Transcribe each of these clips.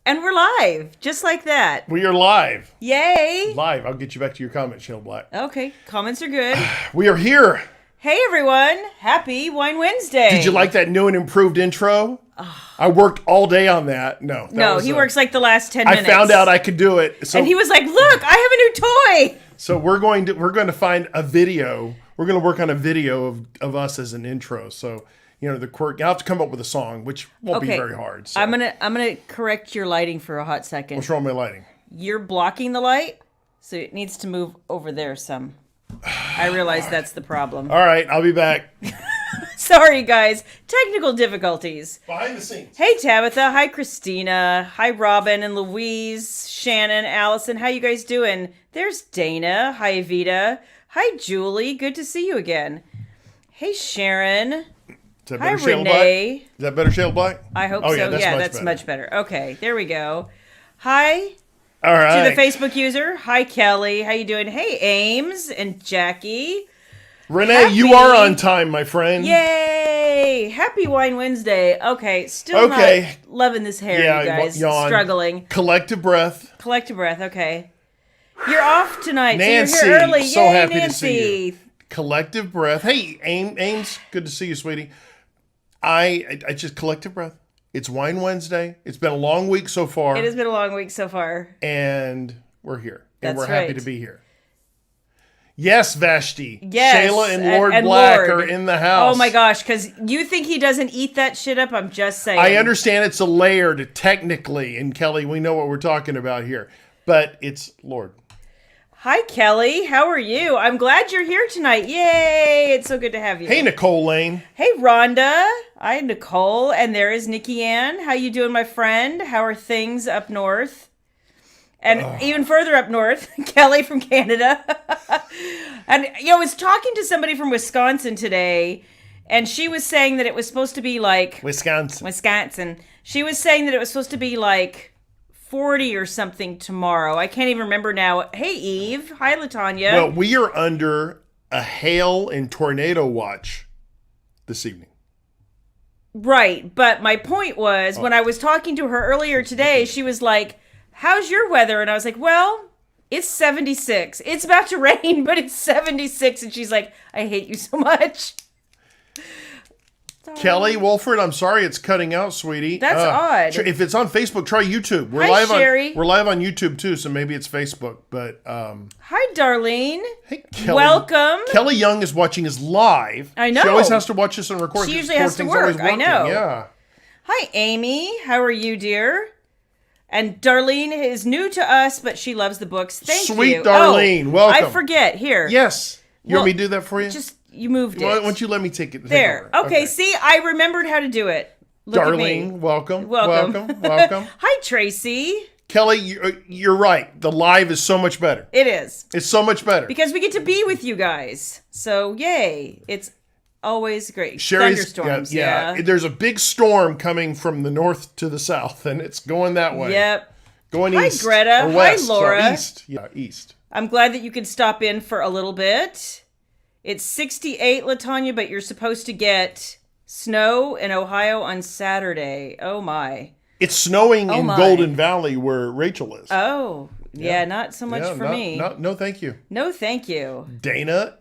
And we're live, just like that. We are live. Yay! Live. I'll get you back to your comment, Shayla Black. Okay, comments are good. We are here. Hey everyone, happy Wine Wednesday. Did you like that new and improved intro? I worked all day on that. No, he works like the last 10 minutes. I found out I could do it. So, and he was like, look, I have a new toy. So we're going to find a video. We're going to work on a video of us as an intro. So, the quirk. I'll have to come up with a song, which won't be very hard. So. I'm gonna correct your lighting for a hot second. What's wrong with my lighting? You're blocking the light, so it needs to move over there some. I realize that's the problem. All right, I'll be back. Sorry, guys. Technical difficulties. Behind the scenes. Hey, Tabitha. Hi, Christina. Hi, Robin and Louise, Shannon, Allison. How you guys doing? There's Dana. Hi, Evita. Hi, Julie. Good to see you again. Hey, Sharon. Hi, Renee. Is that better, Shayla Black? I hope so. Yeah, that's much better. Okay, there we go. Hi. All right. To the Facebook user. Hi, Kelly. How you doing? Hey, Ames and Jackie. Renee, you are on time, my friend. Yay! Happy Wine Wednesday. Okay, still not loving this hair, you guys. Yawn. Struggling. Collective breath. Okay. You're off tonight, Nancy, so you're here early. So Yay, happy Nancy. to see you. Collective breath. Hey, Ames, good to see you, sweetie. I just collective breath. It's Wine Wednesday. It's been a long week so far. It has been a long week so far. And we're here. And That's we're happy to be here. Yes, Vashti. Yes. Shayla and Lord Black are in the house. Oh my gosh, because you think he doesn't eat that shit up? I'm just saying. I understand it's a layered technically, and Kelly, we know what we're talking about here. But it's Lord. Hi, Kelly. How are you? I'm glad you're here tonight. Yay! It's so good to have you. Hey, Nicole Lane. Hey, Rhonda. Hi, Nicole. And there is Nikki Ann. How you doing, my friend? How are things up north? And even further up north, Kelly from Canada. And, I was talking to somebody from Wisconsin today, and she was saying that it was supposed to be like... Wisconsin. She was saying that it was supposed to be like 40 or something tomorrow. I can't even remember now. Hey, Eve. Hi, LaTanya. Well, we are under a hail and tornado watch this evening. Right. But my point was, when I was talking to her earlier today, she was like, how's your weather? And I was like, well, it's 76. It's about to rain, but it's 76. And she's like, I hate you so much. Kelly Wolford, I'm sorry it's cutting out, sweetie. That's odd. If it's on Facebook, try YouTube. We're Sherry. We're live on YouTube too, so maybe it's Facebook. But hi, Darlene. Hey, Kelly. Welcome. Kelly Young is watching us live. I know. She always has to watch us on recording. She usually has to work. I know. Yeah. Hi, Amy. How are you, dear? And Darlene is new to us, but she loves the books. Thank you. Sweet Darlene. Welcome. I forget. Here. Yes. You want me to do that for you? You moved it. Why don't you let me take it? There. Okay, see, I remembered how to do it. Look Darlene, at me. welcome. Welcome. Hi, Tracy. Kelly, you're right. The live is so much better. It is. It's so much better. Because we get to be with you guys. So, yay. It's always great. Sherry's, thunderstorms. Yeah. There's a big storm coming from the north to the south, and it's going that way. Yep. Going east. Hi, Greta. Or west. Hi, Laura. East. Yeah, east. I'm glad that you could stop in for a little bit. It's 68, LaTanya, but you're supposed to get snow in Ohio on Saturday. Oh, my. It's snowing in Golden Valley where Rachel is. Oh, yeah, not so much for me. No, thank you. No, thank you. Dana,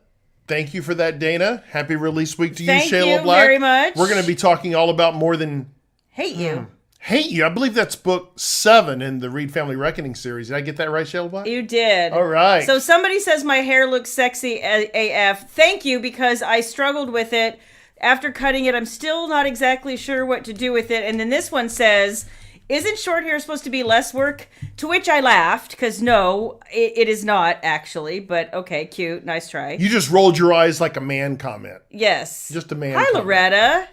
thank you for that, Dana. Happy release week to you, Shayla Black. Thank you very much. We're going to be talking all about more than... Hate you. Hate You. I believe that's book 7 in the Reed Family Reckoning series. Did I get that right, Shayla Black? You did. All right. So somebody says my hair looks sexy AF. Thank you, because I struggled with it. After cutting it, I'm still not exactly sure what to do with it. And then this one says, isn't short hair supposed to be less work? To which I laughed, because no, it is not actually. But okay, cute. Nice try. You just rolled your eyes like a man comment. Yes. Just a man comment. Hi, Loretta.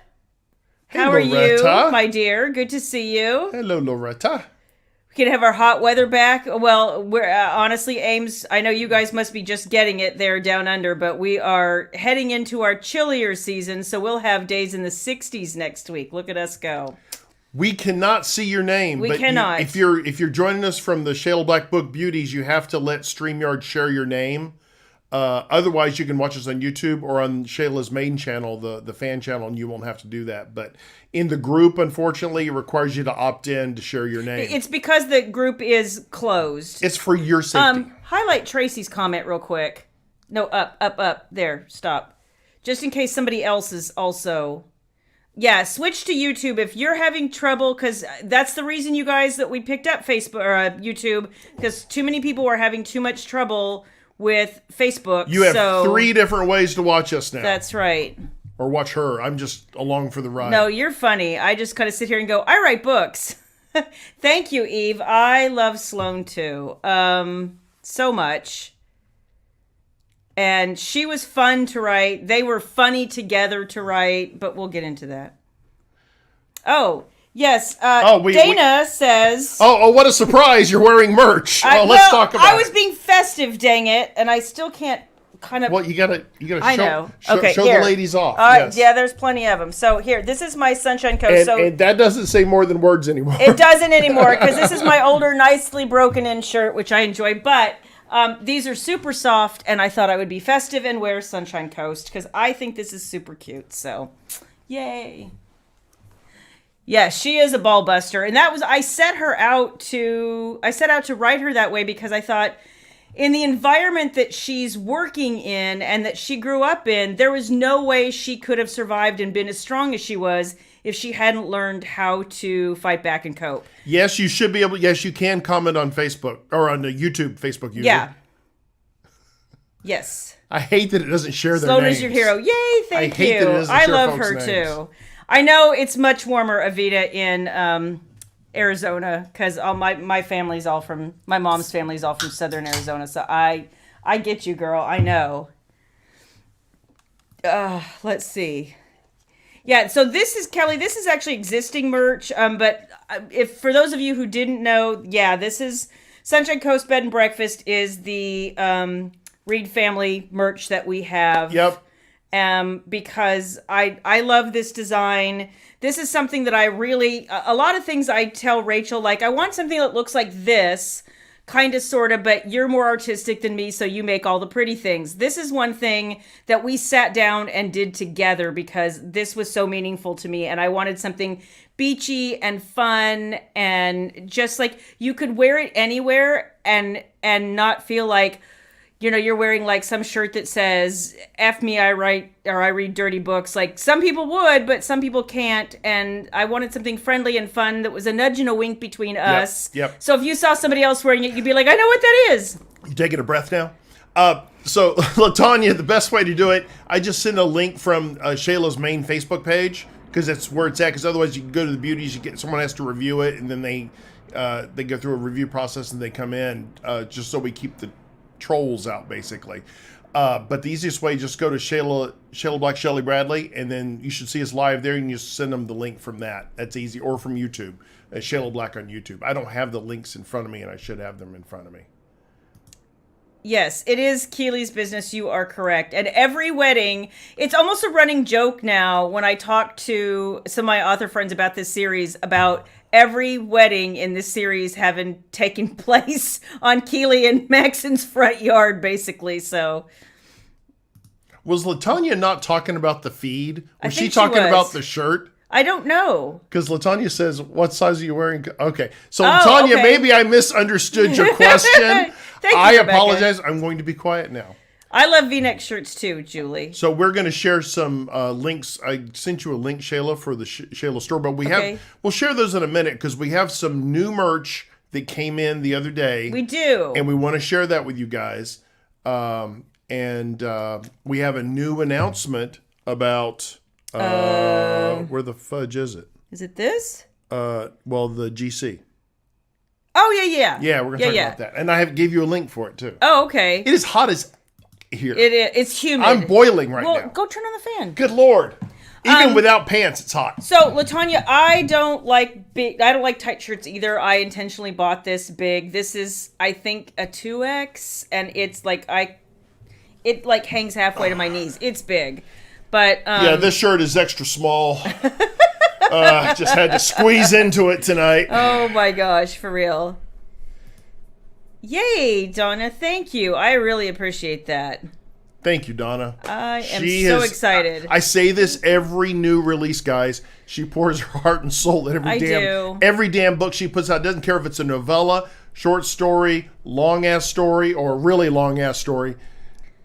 How are you, my dear? Good to see you. Hello, Loretta. We can have our hot weather back. Well, we're honestly, Ames, I know you guys must be just getting it there down under, but we are heading into our chillier season, so we'll have days in the 60s next week. Look at us go. We cannot see your name. We cannot. If you're joining us from the Shayla Black Book Beauties, you have to let StreamYard share your name. Otherwise, you can watch us on YouTube or on Shayla's main channel, the fan channel, and you won't have to do that. But in the group, unfortunately, it requires you to opt in to share your name. It's because the group is closed. It's for your safety. Highlight Tracy's comment real quick. No, up. There, stop. Just in case somebody else is also... Yeah, switch to YouTube if you're having trouble, because that's the reason, you guys, that we picked up Facebook or YouTube, because too many people were having too much trouble with Facebook. You have 3 different ways to watch us now. That's right. Or watch her. I'm just along for the ride. No, you're funny. I just kind of sit here and go, I write books. Thank you, Eve. I love Sloan too. So much. And she was fun to write. They were funny together to write, but we'll get into that. Oh, yes. Dana says... Oh, what a surprise. You're wearing merch. Let's talk about it. I was being festive, dang it, and I still can't kind of... Well, you gotta I know. show the ladies off. Yes. Yeah, there's plenty of them. So here, this is my Sunshine Coast. And that doesn't say more than words anymore. It doesn't anymore, because this is my older, nicely broken in shirt, which I enjoy, but... these are super soft, and I thought I would be festive and wear Sunshine Coast because I think this is super cute. So, yay! Yeah, she is a ball buster, and I set out to write her that way because I thought, in the environment that she's working in and that she grew up in, there was no way she could have survived and been as strong as she was if she hadn't learned how to fight back and cope. Yes, you should be able. Yes, you can comment on Facebook or on the Facebook user. Yeah. Yes. I hate that it doesn't share their Sloan names. is your hero. Yay, thank you. That it doesn't I share love folks' her names. too. I know it's much warmer, Avita, in Arizona, because my family's all from, my mom's family's all from southern Arizona, so I get you, girl. I know. Let's see. Yeah, so this is, Kelly, this is actually existing merch, but if for those of you who didn't know, yeah, this is Sunshine Coast Bed and Breakfast is the Reed family merch that we have. Yep. Because I love this design. This is something that I really, a lot of things I tell Rachel, like, I want something that looks like this, kind of, sort of, but you're more artistic than me, so you make all the pretty things. This is one thing that we sat down and did together because this was so meaningful to me, and I wanted something beachy and fun, and just like you could wear it anywhere and not feel like, you know, you're wearing like some shirt that says F me, I write, or I read dirty books. Like, some people would, but some people can't. And I wanted something friendly and fun that was a nudge and a wink between us. Yep. So if you saw somebody else wearing it, you'd be like, I know what that is. You taking a breath now? So LaTanya, the best way to do it, I just send a link from Shayla's main Facebook page, because that's where it's at. Because otherwise, you can go to the beauties, someone has to review it, and then they go through a review process and they come in, just so we keep the trolls out, basically. But the easiest way, just go to Shayla Black, Shelley Bradley, and then you should see us live there, and you just send them the link from that. That's easy. Or from YouTube, Shayla Black on YouTube. I don't have the links in front of me, and I should have them in front of me. Yes, it is Keely's business. You are correct. And every wedding, it's almost a running joke now when I talk to some of my author friends about this series, about every wedding in this series having taken place on Keely and Maxon's front yard, basically. So, was LaTanya not talking about the feed? Was she think talking was. about the shirt? I don't know. Because LaTanya says, what size are you wearing? Okay. So, LaTanya, okay. Maybe I misunderstood your question. I Rebecca. apologize. I'm going to be quiet now. I love V-neck shirts too, Julie. So we're going to share some links. I sent you a link, Shayla, for the Shayla store, but we'll share those in a minute because we have some new merch that came in the other day. We do. And we want to share that with you guys. And we have a new announcement about where the fudge is it? Is it this? Well, the GC. Oh, yeah. Yeah, we're going to talk about that. And I gave you a link for it, too. Oh, okay. It is hot as here. It is. It's humid. I'm boiling now. Well, go turn on the fan. Good Lord. Even without pants, it's hot. So, LaTanya, I don't like tight shirts either. I intentionally bought this big. This is, I think, a 2X, and it's like, it hangs halfway to my knees. It's big. But yeah, this shirt is extra small. Just had to squeeze into it tonight. Oh my gosh, for real. Yay, Donna. Thank you. I really appreciate that. Thank you, Donna. I am so excited. I say this every new release, guys. She pours her heart and soul in every damn book she puts out. Doesn't care if it's a novella, short story, long-ass story, or a really long-ass story.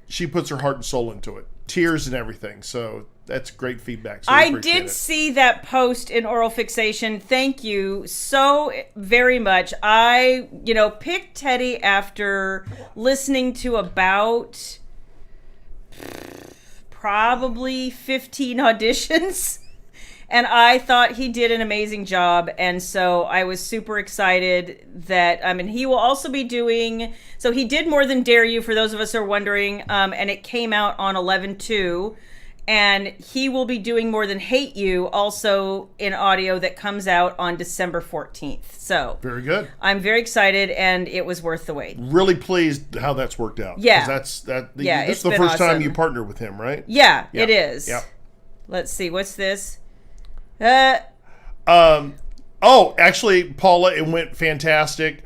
She puts her heart and soul into it. Tears and everything. So that's great feedback. So I did see that post in Oral Fixation. Thank you so very much. I, picked Teddy after listening to about probably 15 auditions. And I thought he did an amazing job. And so I was super excited that, he will also be doing, so he did More Than Dare You, for those of us who are wondering, and it came out on 11/2. And he will be doing More Than Hate You also in audio that comes out on December 14th. So very good. I'm very excited, and it was worth the wait. Really pleased how that's worked out. Yeah. That's the first awesome. time you partner with him, right? Yeah, it is. Yeah. Let's see. What's this? Actually, Paula, it went fantastic.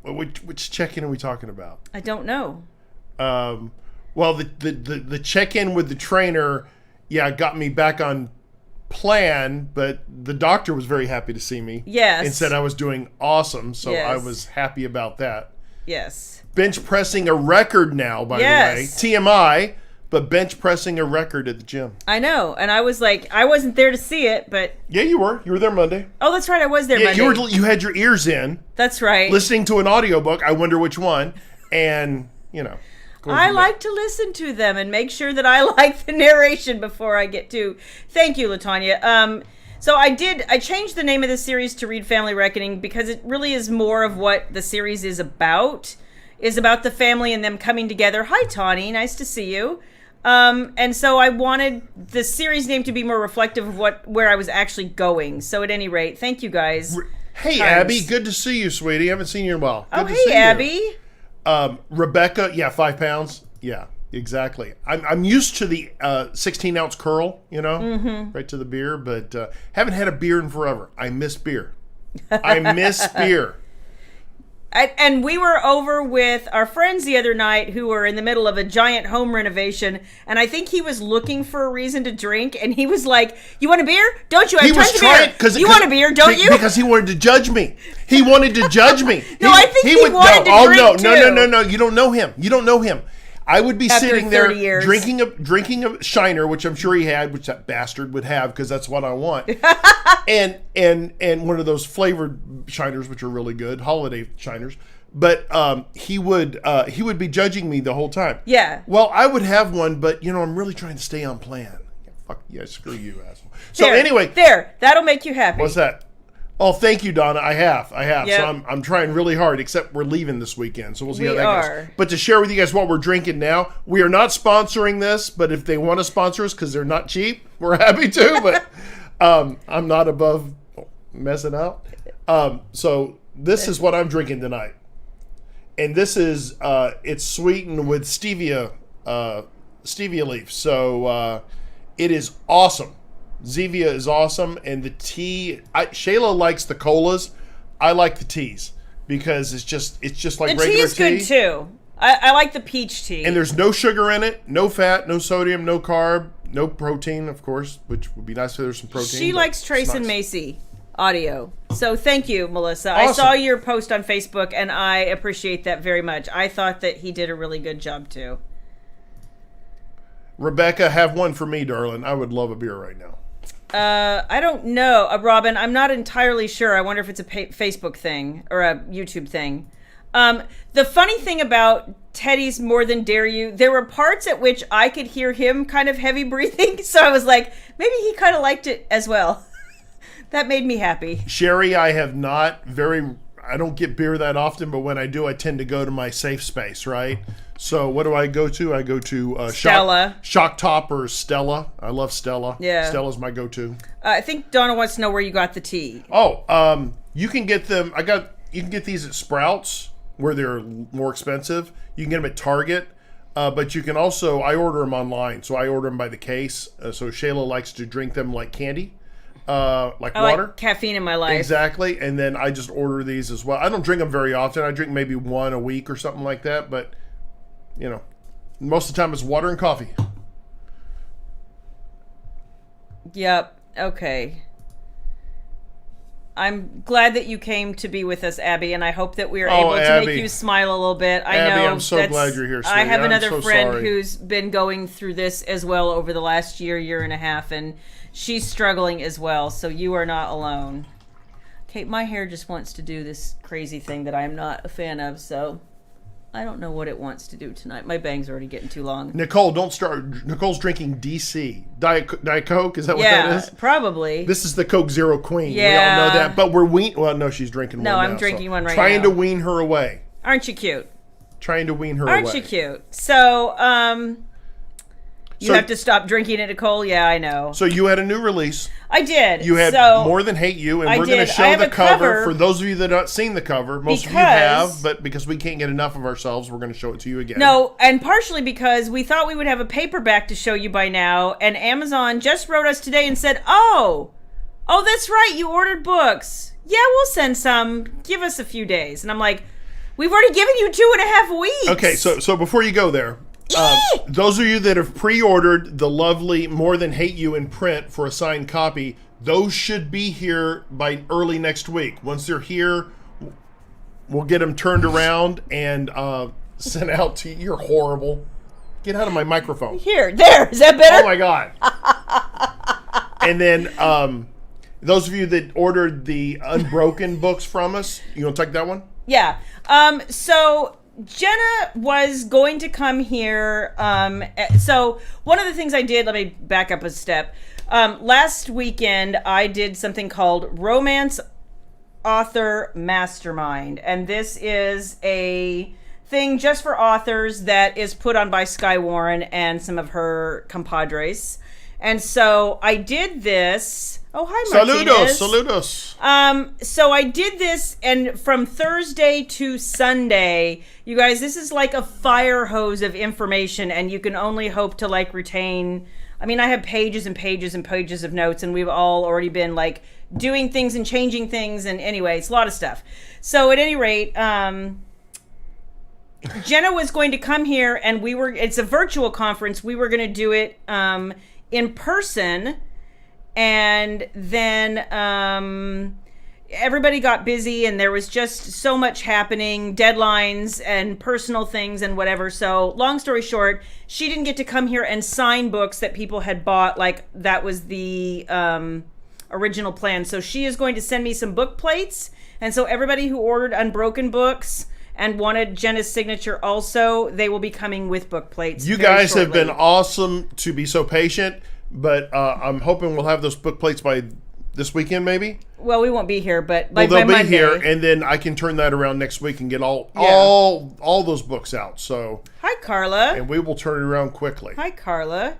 Which check-in are we talking about? I don't know. Well, the check-in with the trainer, got me back on plan, but the doctor was very happy to see me. Yes. And said I was doing awesome, so I was happy about that. Yes. Bench pressing a record now, by the way. TMI, but bench pressing a record at the gym. I know, and I was like, I wasn't there to see it, but... Yeah, you were. You were there Monday. Oh, that's right, I was there Monday. You had your ears in. That's right. Listening to an audiobook, I wonder which one, and, I like to listen to them and make sure that I like the narration before I get to... Thank you, LaTanya. So I changed the name of the series to Read Family Reckoning because it really is more of what the series is about the family and them coming together. Hi, Tawny. Nice to see you. And so I wanted the series name to be more reflective of where I was actually going. So at any rate, thank you guys. Hey, Abby, good to see you, sweetie. Haven't seen you in a while. Good to hey, see Abby. You. Rebecca, 5 pounds. Yeah, exactly. I'm used to the 16-ounce curl, right to the beer, but haven't had a beer in forever. I miss beer. I miss beer. And we were over with our friends the other night who were in the middle of a giant home renovation. And I think he was looking for a reason to drink. And he was like, you want a beer? Don't you? I tons of beer. You want a beer, don't you? Because he wanted to judge me. He wanted to judge me. I think he wanted to drink too. No. You don't know him. You don't know him. I would be After sitting there 30 years. drinking a Shiner, which I'm sure he had, which that bastard would have because that's what I want, and one of those flavored Shiners, which are really good, holiday Shiners. But he would be judging me the whole time. Yeah. Well, I would have one, but I'm really trying to stay on plan. Fuck yeah, screw you, asshole. So anyway, that'll make you happy. What's that? Oh, thank you, Donna. I have. Yep. So I'm trying really hard, except we're leaving this weekend. So we'll see how that goes. But to share with you guys what we're drinking now, we are not sponsoring this, but if they want to sponsor us because they're not cheap, we're happy to. But I'm not above messing up. So this is what I'm drinking tonight. And this is, it's sweetened with stevia leaf. So it is awesome. Zevia is awesome, and the tea. Shayla likes the colas. I like the teas because it's just like the regular tea. The tea's good too. I like the peach tea. And there's no sugar in it, no fat, no sodium, no carb, no protein, of course, which would be nice if there's some protein. She likes Trace and Macy audio. So thank you, Melissa. Awesome. I saw your post on Facebook, and I appreciate that very much. I thought that he did a really good job too. Rebecca, have one for me, darling. I would love a beer right now. I don't know, Robin. I'm not entirely sure. I wonder if it's a Facebook thing or a YouTube thing. The funny thing about Teddy's More Than Dare You, there were parts at which I could hear him kind of heavy breathing. So I was like, maybe he kind of liked it as well. That made me happy. Sherry, I don't get beer that often, but when I do, I tend to go to my safe space, right? So what do I go to? I go to Stella. Shock Top or Stella. I love Stella. Yeah. Stella's my go-to. I think Donna wants to know where you got the tea. Oh, you can get them. You can get these at Sprouts where they're more expensive. You can get them at Target, but you can also. I order them online, so I order them by the case. So Shayla likes to drink them like candy. like I water. like caffeine in my life. Exactly. And then I just order these as well. I don't drink them very often. I drink maybe one a week or something like that. But, you know, most of the time it's water and coffee. Yep. Okay. I'm glad that you came to be with us, Abby, and I hope that we are able to make you smile a little bit. I Abby, know I'm so glad you're here, sweetie. I have another so friend sorry. who's been going through this as well over the last year and a half, and she's struggling as well, so you are not alone. Okay, my hair just wants to do this crazy thing that I'm not a fan of, so I don't know what it wants to do tonight. My bang's already getting too long. Nicole, don't start. Nicole's drinking DC. Diet Coke? Is that what that is? Yeah, probably. This is the Coke Zero Queen. Yeah. We all know that. But we're well, no, she's drinking one No, now. I'm drinking one right trying now. to wean her away. Aren't you cute? Trying to wean her away. Aren't you cute? So, you So- have to stop drinking it, Nicole? Yeah, I know. So you had a new release. I did. You had so, More Than Hate You, and I we're going to did. I show have the a cover. cover For those of you that have not seen the cover. Most of you because- have, but because we can't get enough of ourselves, we're going to show it to you again. No, and partially because we thought we would have a paperback to show you by now, and Amazon just wrote us today and said, oh, that's right, you ordered books. Yeah, we'll send some. Give us a few days. And I'm like, we've already given you 2.5 weeks. Okay, so before you go there, those of you that have pre-ordered the lovely More Than Hate You in print for a signed copy, those should be here by early next week. Once they're here, we'll get them turned around and sent out to you. You're horrible. Get out of my microphone. There. Is that better? Oh my God. And then those of you that ordered the Unbroken books from us, you want to take that one? Yeah. So Jenna was going to come here. So one of the things I did, let me back up a step. Last weekend, I did something called Romance Author Mastermind. And this is a thing just for authors that is put on by Skye Warren and some of her compadres. And so I did this. Oh, hi, Martinez. Saludos. So I did this, and from Thursday to Sunday, you guys, this is like a fire hose of information, and you can only hope to like retain. I mean, I have pages and pages and pages of notes, and we've all already been like doing things and changing things, and anyway, it's a lot of stuff. So at any rate, Jenna was going to come here, and it's a virtual conference. We were going to do it in person. And then everybody got busy, and there was just so much happening, deadlines and personal things and whatever. So long story short, she didn't get to come here and sign books that people had bought. Like that was the original plan. So she is going to send me some book plates. And so everybody who ordered Unbroken books and wanted Jenna's signature also, they will be coming with book plates. You guys have been awesome to be so patient. But I'm hoping we'll have those book plates by this weekend, maybe. Well, we won't be here, but they'll by be Monday. here, and then I can turn that around next week and get all those books out. So, hi, Carla, and we will turn it around quickly. Hi, Carla.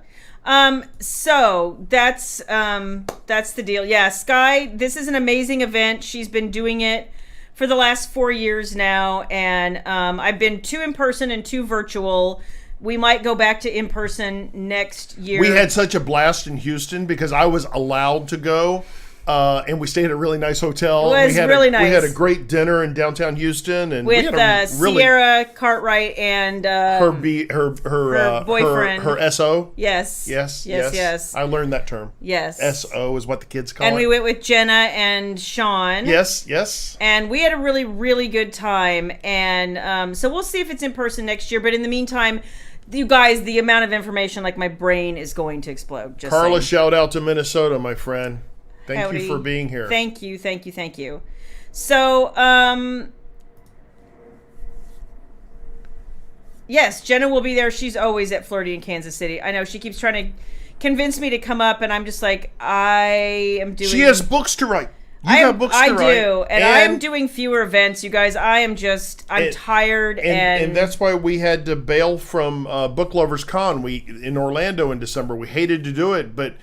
So that's the deal. Yeah, Skye, this is an amazing event. She's been doing it for the last 4 years now, and I've been 2 in person and 2 virtual. We might go back to in-person next year. We had such a blast in Houston because I was allowed to go, and we stayed at a really nice hotel. It was really nice. We had a great dinner in downtown Houston, and with we had Sierra Cartwright and her boyfriend, her SO. Yes. I learned that term. Yes, SO is what the kids call it. And we went with Jenna and Sean. Yes. And we had a really, really good time. And so we'll see if it's in person next year. But in the meantime, you guys, the amount of information, like my brain is going to explode. Just Carla, saying. shout out to Minnesota, my friend. Thank Howdy. you for being here. Thank you. So, yes, Jenna will be there. She's always at Flirty in Kansas City. I know she keeps trying to convince me to come up, and I'm just like, I am doing. She has books to write. You got books to write. I do, and I am doing fewer events, you guys. I'm tired, and that's why we had to bail from Book Lovers Con in Orlando in December. We hated to do it, but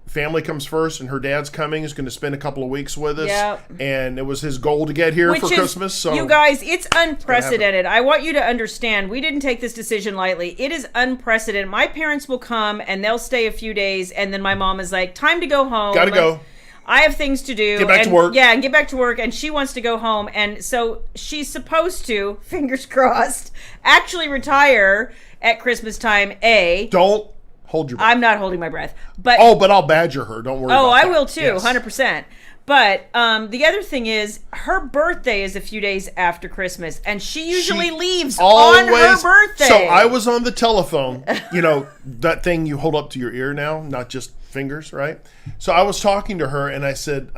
family comes first, and her dad's coming. He's going to spend a couple of weeks with us. Yep. And it was his goal to get here for Christmas. So you guys, it's unprecedented. I want you to understand, we didn't take this decision lightly. It is unprecedented. My parents will come, and theyll stay a few days, and then my mom is like, time to go home. Gotta go. I have things to do. Get back to work. Yeah, and get back to work. And she wants to go home. And so she's supposed to, fingers crossed, actually retire at Christmas time. Don't hold your breath. I'm not holding my breath. But but I'll badger her. Don't worry about that. I will too, Yes. 100%. But the other thing is, her birthday is a few days after Christmas, and she usually leaves on her birthday. So I was on the telephone, that thing you hold up to your ear now, not just fingers, right? So I was talking to her, and I said,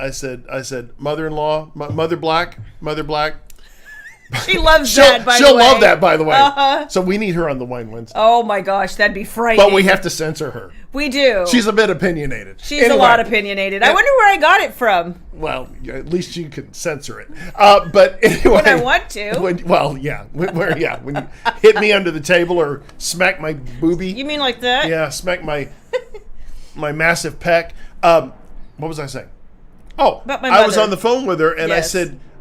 mother-in-law, Mother Black. She loves that, by the way. She'll love that, by the way. Uh-huh. So we need her on the Wine Wednesday. Oh my gosh, that'd be frightening. But we have to censor her. We do. She's a bit opinionated. She's a lot opinionated. I wonder where I got it from. Well, at least you can censor it. But anyway. When I want to. When you hit me under the table or smack my boobie. You mean like that? Yeah, smack my massive pec. What was I saying? Oh, about my mother. I was on the phone with her, and Yes.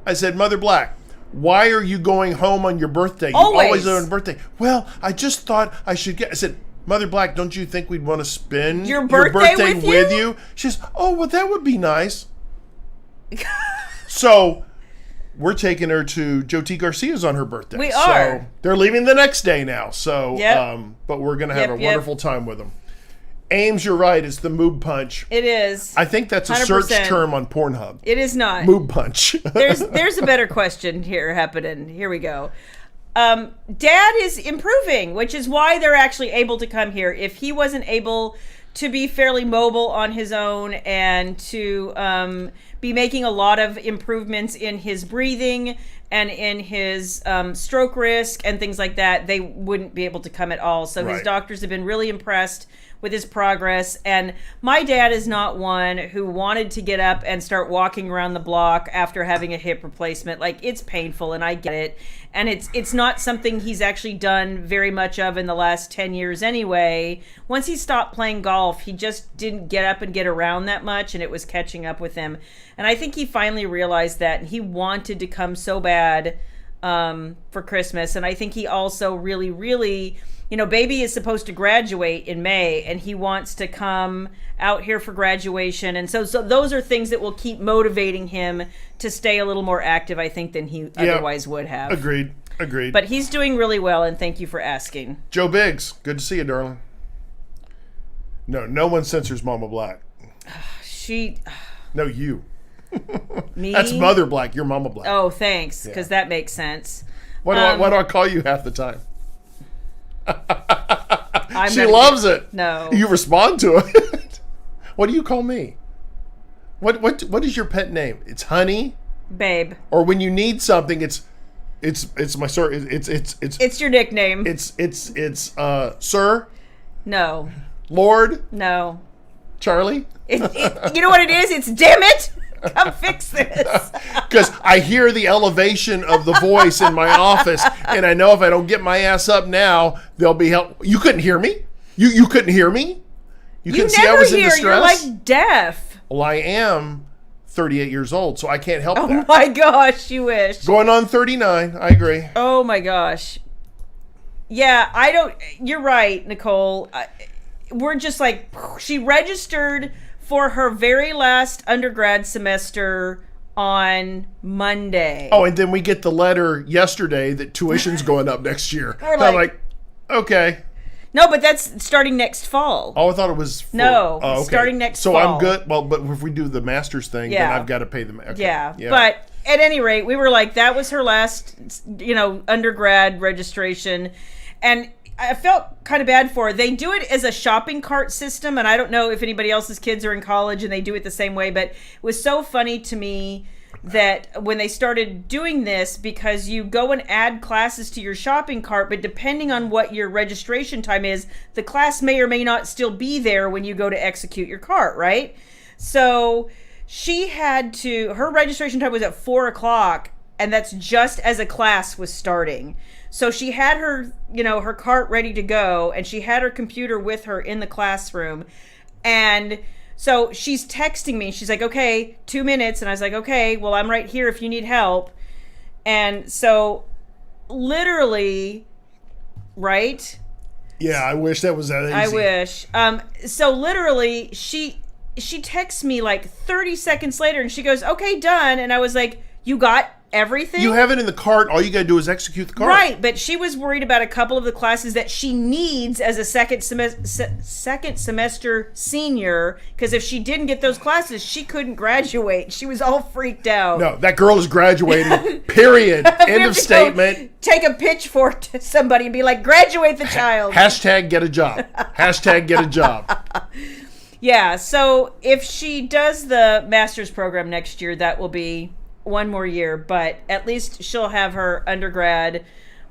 I said, Mother Black, why are you going home on your birthday? You Always always are on birthday. Well, I just thought I should get. I said, Mother Black, don't you think we'd want to spend your birthday with you? She says, oh, well, that would be nice. So we're taking her to Joe T. Garcia's on her birthday. We are. So they're leaving the next day now. So, but we're going to have a Yep. wonderful time with them. Ames, you're right. It's the moob punch. It is. I think that's a 100%. search term on Pornhub. It is not. Moob punch. There's a better question here happening. Here we go. Dad is improving, which is why they're actually able to come here. If he wasn't able to be fairly mobile on his own and to be making a lot of improvements in his breathing and in his stroke risk and things like that, they wouldn't be able to come at all. So his doctors have been really impressed with his progress. And my dad is not one who wanted to get up and start walking around the block after having a hip replacement. Like, it's painful, and I get it. And it's not something he's actually done very much of in the last 10 years anyway. Once he stopped playing golf, he just didn't get up and get around that much, and it was catching up with him. And I think he finally realized that, and he wanted to come so bad for Christmas. And I think he also really, really, baby is supposed to graduate in May, and he wants to come out here for graduation. And so those are things that will keep motivating him to stay a little more active, I think, than he otherwise would have. Agreed. But he's doing really well, and thank you for asking. Joe Biggs, good to see you, darling. No one censors Mama Black. No, you. Me? That's Mother Black. You're Mama Black. Oh, thanks, because that makes sense. Why do I call you half the time? She loves it. No. You respond to it. What do you call me? What is your pet name? It's Honey? Babe. Or when you need something, it's my sir. It's your nickname. It's Sir? No. Lord? No. Charlie? You know what it is? It's damn it. Come fix this. Because I hear the elevation of the voice in my office, and I know if I don't get my ass up now, there'll be help. You couldn't hear me? You couldn't hear me? You couldn't see I was in distress? You're like deaf. Well, I am 38 years old, so I can't help that. Oh my gosh, you wish. Going on 39, I agree. Oh my gosh. Yeah, you're right, Nicole. We're just like, she registered for her very last undergrad semester on Monday. Oh, and then we get the letter yesterday that tuition's going up next year. I'm like, okay. No, but that's starting next fall. Oh, I thought it was starting next fall. So I'm good. Well, but if we do the master's thing, then I've got to pay them. Okay. Yeah, but at any rate, we were like, that was her last, undergrad registration. And I felt kind of bad for her. They do it as a shopping cart system, and I don't know if anybody else's kids are in college and they do it the same way, but it was so funny to me that when they started doing this, because you go and add classes to your shopping cart, but depending on what your registration time is, the class may or may not still be there when you go to execute your cart, right? So her registration time was at 4:00, and that's just as a class was starting. So she had her, her cart ready to go, and she had her computer with her in the classroom. And so she's texting me. She's like, okay, 2 minutes. And I was like, okay, well, I'm right here if you need help. And so literally, right? Yeah, I wish that was that easy. I wish. So literally, she she texts me like 30 seconds later and she goes, okay, done. And I was like, you got everything? You have it in the cart. All you got to do is execute the cart. Right, but she was worried about a couple of the classes that she needs as a second semester senior, because if she didn't get those classes, she couldn't graduate. She was all freaked out. No, that girl is graduating, period. End of statement. Take a pitchfork to somebody and be like, graduate the child. Hashtag get a job. Hashtag get a job. Yeah, so if she does the master's program next year, that will be one more year, but at least she'll have her undergrad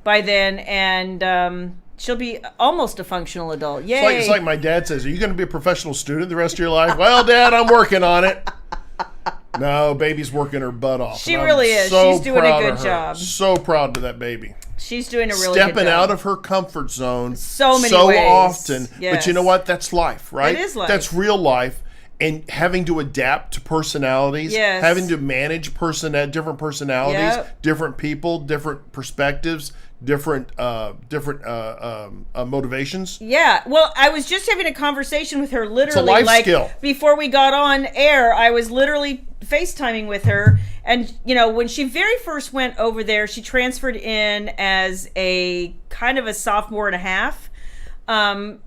by then, and she'll be almost a functional adult. Yay! It's like my dad says, are you going to be a professional student the rest of your life? Well, Dad, I'm working on it. No, baby's working her butt off. She really is. She's doing a good job. So proud of that baby. She's doing a really good job. Stepping out of her comfort zone so ways. Often. Yes. But you know what? That's life, right? It is life. That's real life. And having to adapt to personalities, having to manage different personalities, different people, different perspectives, different motivations. Yeah. Well, I was just having a conversation with her literally. It's a life skill. Before we got on air, I was literally FaceTiming with her. And, when she very first went over there, she transferred in as a kind of a sophomore and a half. I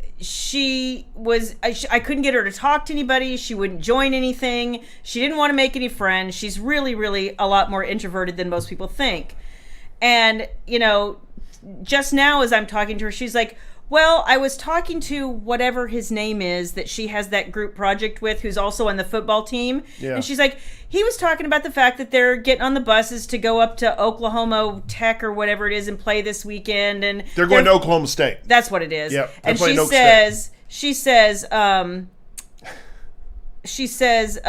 couldn't get her to talk to anybody. She wouldn't join anything. She didn't want to make any friends. She's really, really a lot more introverted than most people think. And, just now as I'm talking to her, she's like, well, I was talking to whatever his name is that she has that group project with, who's also on the football team. Yeah. And she's like, he was talking about the fact that they're getting on the buses to go up to Oklahoma Tech or whatever it is and play this weekend. And they're going to Oklahoma State. That's what it is. Yep. And she says,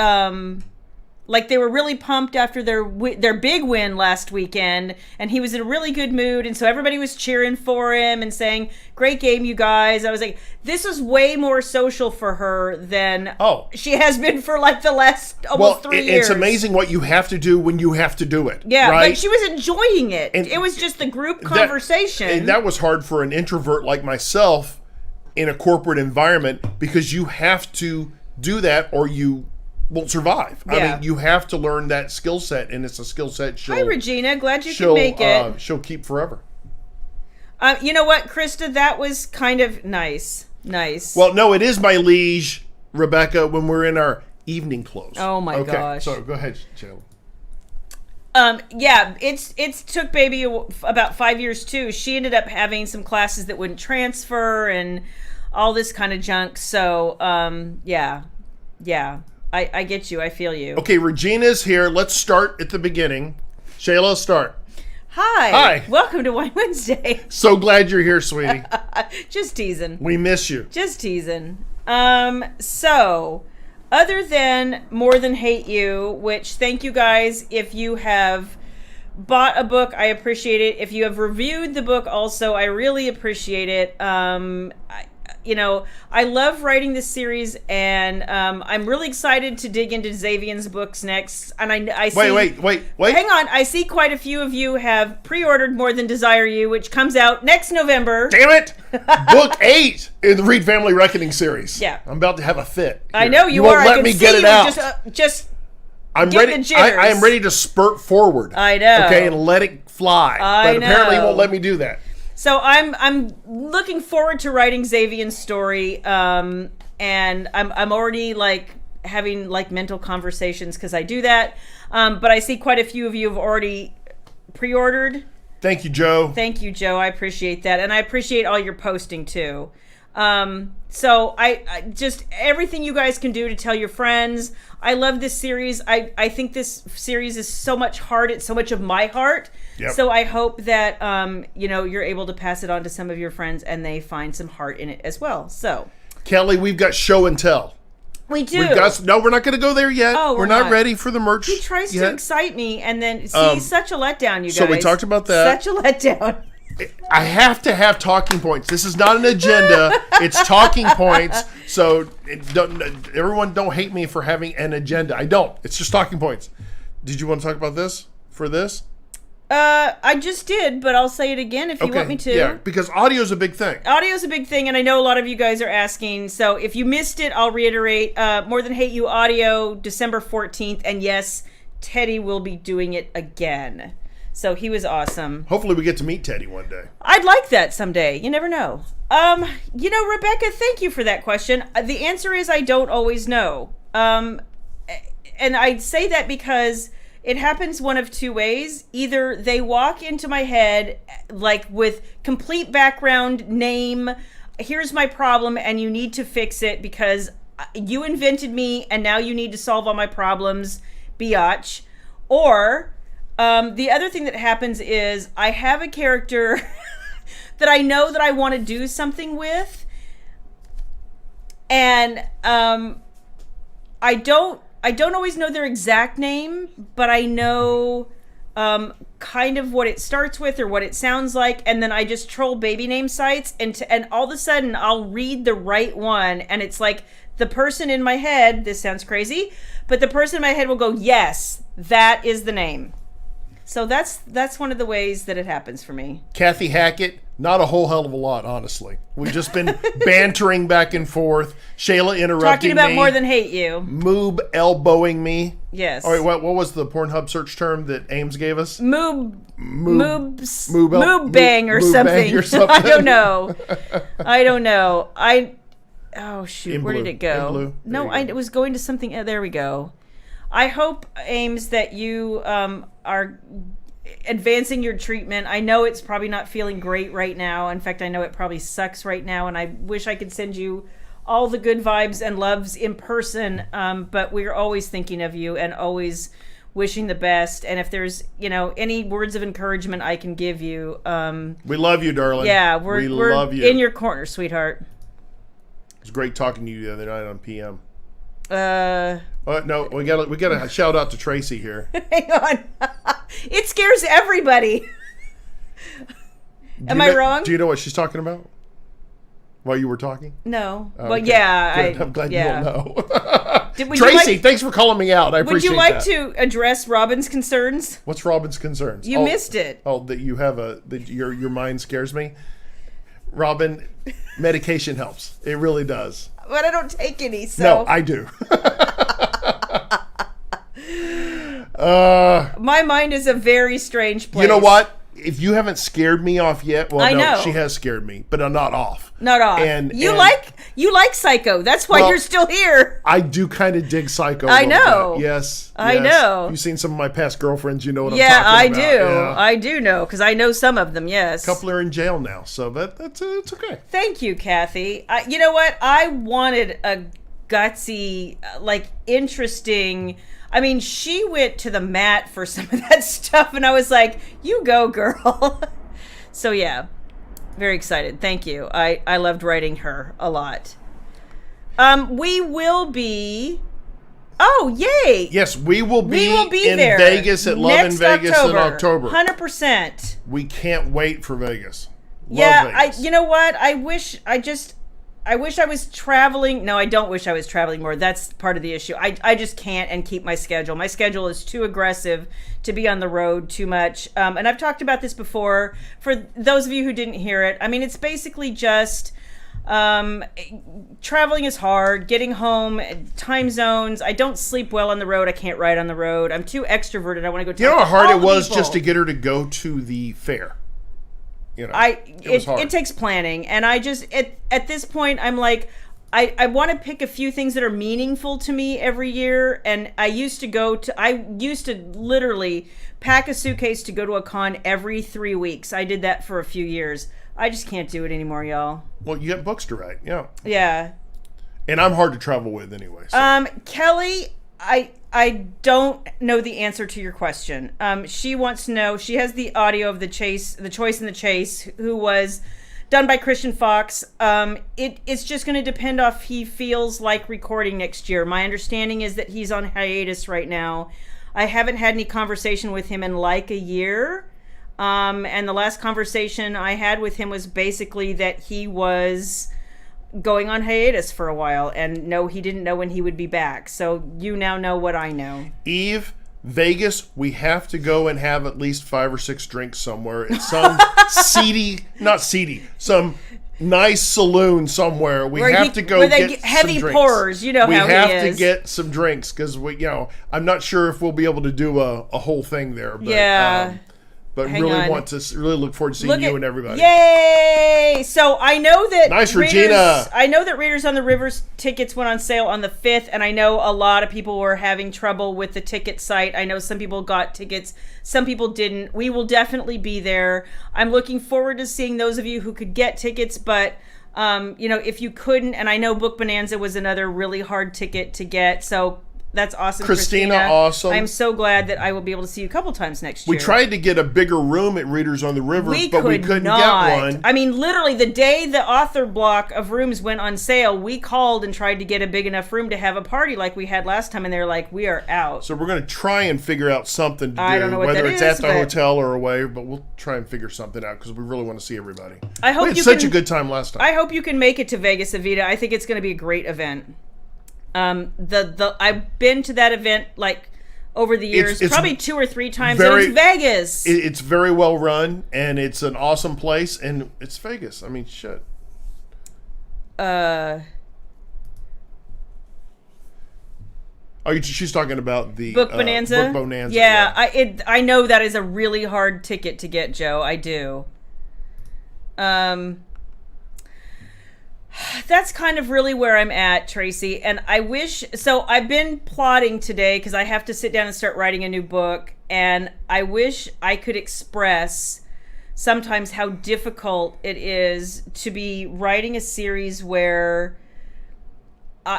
like they were really pumped after their big win last weekend, and he was in a really good mood, and so everybody was cheering for him and saying, great game, you guys. I was like, this is way more social for her than she has been for like the last almost 3 years. It's amazing what you have to do when you have to do it. Yeah, right? But she was enjoying it. And it was just the group conversation. And that was hard for an introvert like myself in a corporate environment, because you have to do that or you won't survive. Yeah. I mean, you have to learn that skill set, and it's a skill set Hi, Regina. Glad you could make it. She'll keep forever. You know what, Krista? That was kind of nice. Nice. Well, no, it is my liege, Rebecca, when we're in our evening clothes. Oh, my gosh. So go ahead, Shayla. Yeah, it's took baby about 5 years, too. She ended up having some classes that wouldn't transfer and all this kind of junk. So, yeah. I get you. I feel you. Okay, Regina's here. Let's start at the beginning. Shayla, start. Hi. Welcome to Wine Wednesday. So glad you're here, sweetie. Just teasing. We miss you. Just teasing. So, other than More Than Hate You, which thank you guys if you have bought a book, I appreciate it. If you have reviewed the book also, I really appreciate it. I love writing this series, and I'm really excited to dig into Xavier's books next. And I see. Wait. Hang on. I see quite a few of you have pre-ordered More Than Desire You, which comes out next November. Damn it! Book 8 in the Reed Family Reckoning series. Yeah. I'm about to have a fit. Here. I know you won't are. Let me get it out. Just I'm ready. I am ready to spurt forward. I know. Okay, and let it fly. But apparently you won't let me do that. So I'm looking forward to writing Xavier's story, and I'm already having mental conversations because I do that. But I see quite a few of you have already pre-ordered. Thank you, Joe. Thank you, Joe. I appreciate that, and I appreciate all your posting too. So I just everything you guys can do to tell your friends. I love this series. I think this series is so much heart. It's so much of my heart. Yep. So I hope that you're able to pass it on to some of your friends and they find some heart in it as well. So Kelly, we've got show and tell. We do. No, we're not going to go there yet. Oh, we're not ready for the merch. He tries to excite me and then such a letdown, you guys. So we talked about that. Such a letdown. I have to have talking points. This is not an agenda. It's talking points. So everyone don't hate me for having an agenda. I don't. It's just talking points. Did you want to talk about this for this? I just did, but I'll say it again if you want me to. Yeah, because audio's a big thing. Audio's a big thing, and I know a lot of you guys are asking. So if you missed it, I'll reiterate. More Than Hate You audio, December 14th. And yes, Teddy will be doing it again. So he was awesome. Hopefully we get to meet Teddy one day. I'd like that someday. You never know. Rebecca, thank you for that question. The answer is I don't always know. And I say that because it happens one of two ways. Either they walk into my head like with complete background, name, here's my problem and you need to fix it because you invented me and now you need to solve all my problems, biatch. Or the other thing that happens is I have a character that I know that I want to do something with, and I don't always know their exact name, but I know kind of what it starts with or what it sounds like, and then I just troll baby name sites, and all of a sudden I'll read the right one, and it's like the person in my head, this sounds crazy, but the person in my head will go, yes, that is the name. So that's one of the ways that it happens for me. Kathy Hackett, not a whole hell of a lot, honestly. We've just been bantering back and forth. Shayla interrupting Talking about me. More Than Hate You. Moob elbowing me. Yes. All right, what was the Pornhub search term that Ames gave us? Moob bang or moob something. bang or something. I don't know. Oh shoot, where blue. did it go? In blue. No, it was going to something. There we go. I hope, Ames, that you are advancing your treatment. I know it's probably not feeling great right now. In fact, I know it probably sucks right now, and I wish I could send you all the good vibes and loves in person, but we're always thinking of you and always wishing the best. And if there's, any words of encouragement I can give you. We love you, darling. Yeah, we're love you. in your corner, sweetheart. It was great talking to you the other night on PM. No, we got a shout out to Tracy here. Hang on. It scares everybody. Am I wrong? Do you know what she's talking about? While you were talking? No. Oh, well, okay. yeah. Good. I'm glad you don't know. Tracy, thanks for calling me out. I appreciate that. Would you like to address Robin's concerns? What's Robin's concerns? You missed it. Oh, that you have your mind scares me. Robin, medication helps. It really does. But I don't take any, so. No, I do. My mind is a very strange place. You know what? If you haven't scared me off yet, well, I know. she has scared me, but I'm not off. Not off. And you like Psycho. That's why you're still here. I do kind of dig Psycho. I know. Bit. Yes. I know. You've seen some of my past girlfriends. You know what I'm talking about. I do. Yeah. I do know because I know some of them. Yes. A couple are in jail now, so that's it's okay. Thank you, Kathy. You know what? I wanted a gutsy, interesting. I mean, she went to the mat for some of that stuff, and I was like, "You go, girl." So yeah, very excited. Thank you. I loved writing her a lot. We will be. Oh, yay! Yes, we will be in there Vegas at Love in Vegas in October. 100%. We can't wait for Vegas. Love Vegas. You know what? I wish I was traveling. No, I don't wish I was traveling more. That's part of the issue. I just can't and keep my schedule. My schedule is too aggressive to be on the road too much. And I've talked about this before. For those of you who didn't hear it, I mean, it's basically just traveling is hard. Getting home, time zones. I don't sleep well on the road. I can't ride on the road. I'm too extroverted. I want to go. You know how hard it was just to get her to go to the fair. It takes planning, and I just at this point I'm like I want to pick a few things that are meaningful to me every year, and I used to literally pack a suitcase to go to a con every 3 weeks. I did that for a few years. I just can't do it anymore, y'all. Well, you got books to write, yeah, and I'm hard to travel with anyway. So. Kelly, I don't know the answer to your question. She wants to know. She has the audio of the Choice and the Chase, who was done by Christian Fox. It's just going to depend if he feels like recording next year. My understanding is that he's on hiatus right now. I haven't had any conversation with him in like a year. And the last conversation I had with him was basically that he was going on hiatus for a while, and no, he didn't know when he would be back. So you now know what I know. Eve, Vegas, we have to go and have at least 5 or 6 drinks somewhere at some some nice saloon somewhere. We have to go get heavy some drinks. pourers. You know how he is. We have to get some drinks because I'm not sure if we'll be able to do a whole thing there. But, yeah. But really look forward to seeing you and everybody. Yay! So I know that Regina. I know that Readers on the Rivers tickets went on sale on the 5th, and I know a lot of people were having trouble with the ticket site. I know some people got tickets, some people didn't. We will definitely be there. I'm looking forward to seeing those of you who could get tickets, but if you couldn't, and I know Book Bonanza was another really hard ticket to get, so that's awesome, Christina. Awesome. I'm so glad that I will be able to see you a couple times next year. We tried to get a bigger room at Readers on the River, but we couldn't get one. I mean, literally, the day the author block of rooms went on sale, we called and tried to get a big enough room to have a party like we had last time, and they're like, we are out. So we're going to try and figure out something to do, I don't know what whether that it's is, at the hotel or away, but we'll try and figure something out because we really want to see everybody. We had such a good time last time. I hope you can make it to Vegas, Evita. I think it's going to be a great event. I've been to that event like over the years, it's probably 2 or 3 times. And it's Vegas. It's very well run, and it's an awesome place, and it's Vegas. I mean, shit. She's talking about the Book Bonanza. Book Bonanza. Yeah. I know that is a really hard ticket to get, Joe. I do. That's kind of really where I'm at, Tracy. And I wish, so I've been plotting today because I have to sit down and start writing a new book. And I wish I could express sometimes how difficult it is to be writing a series where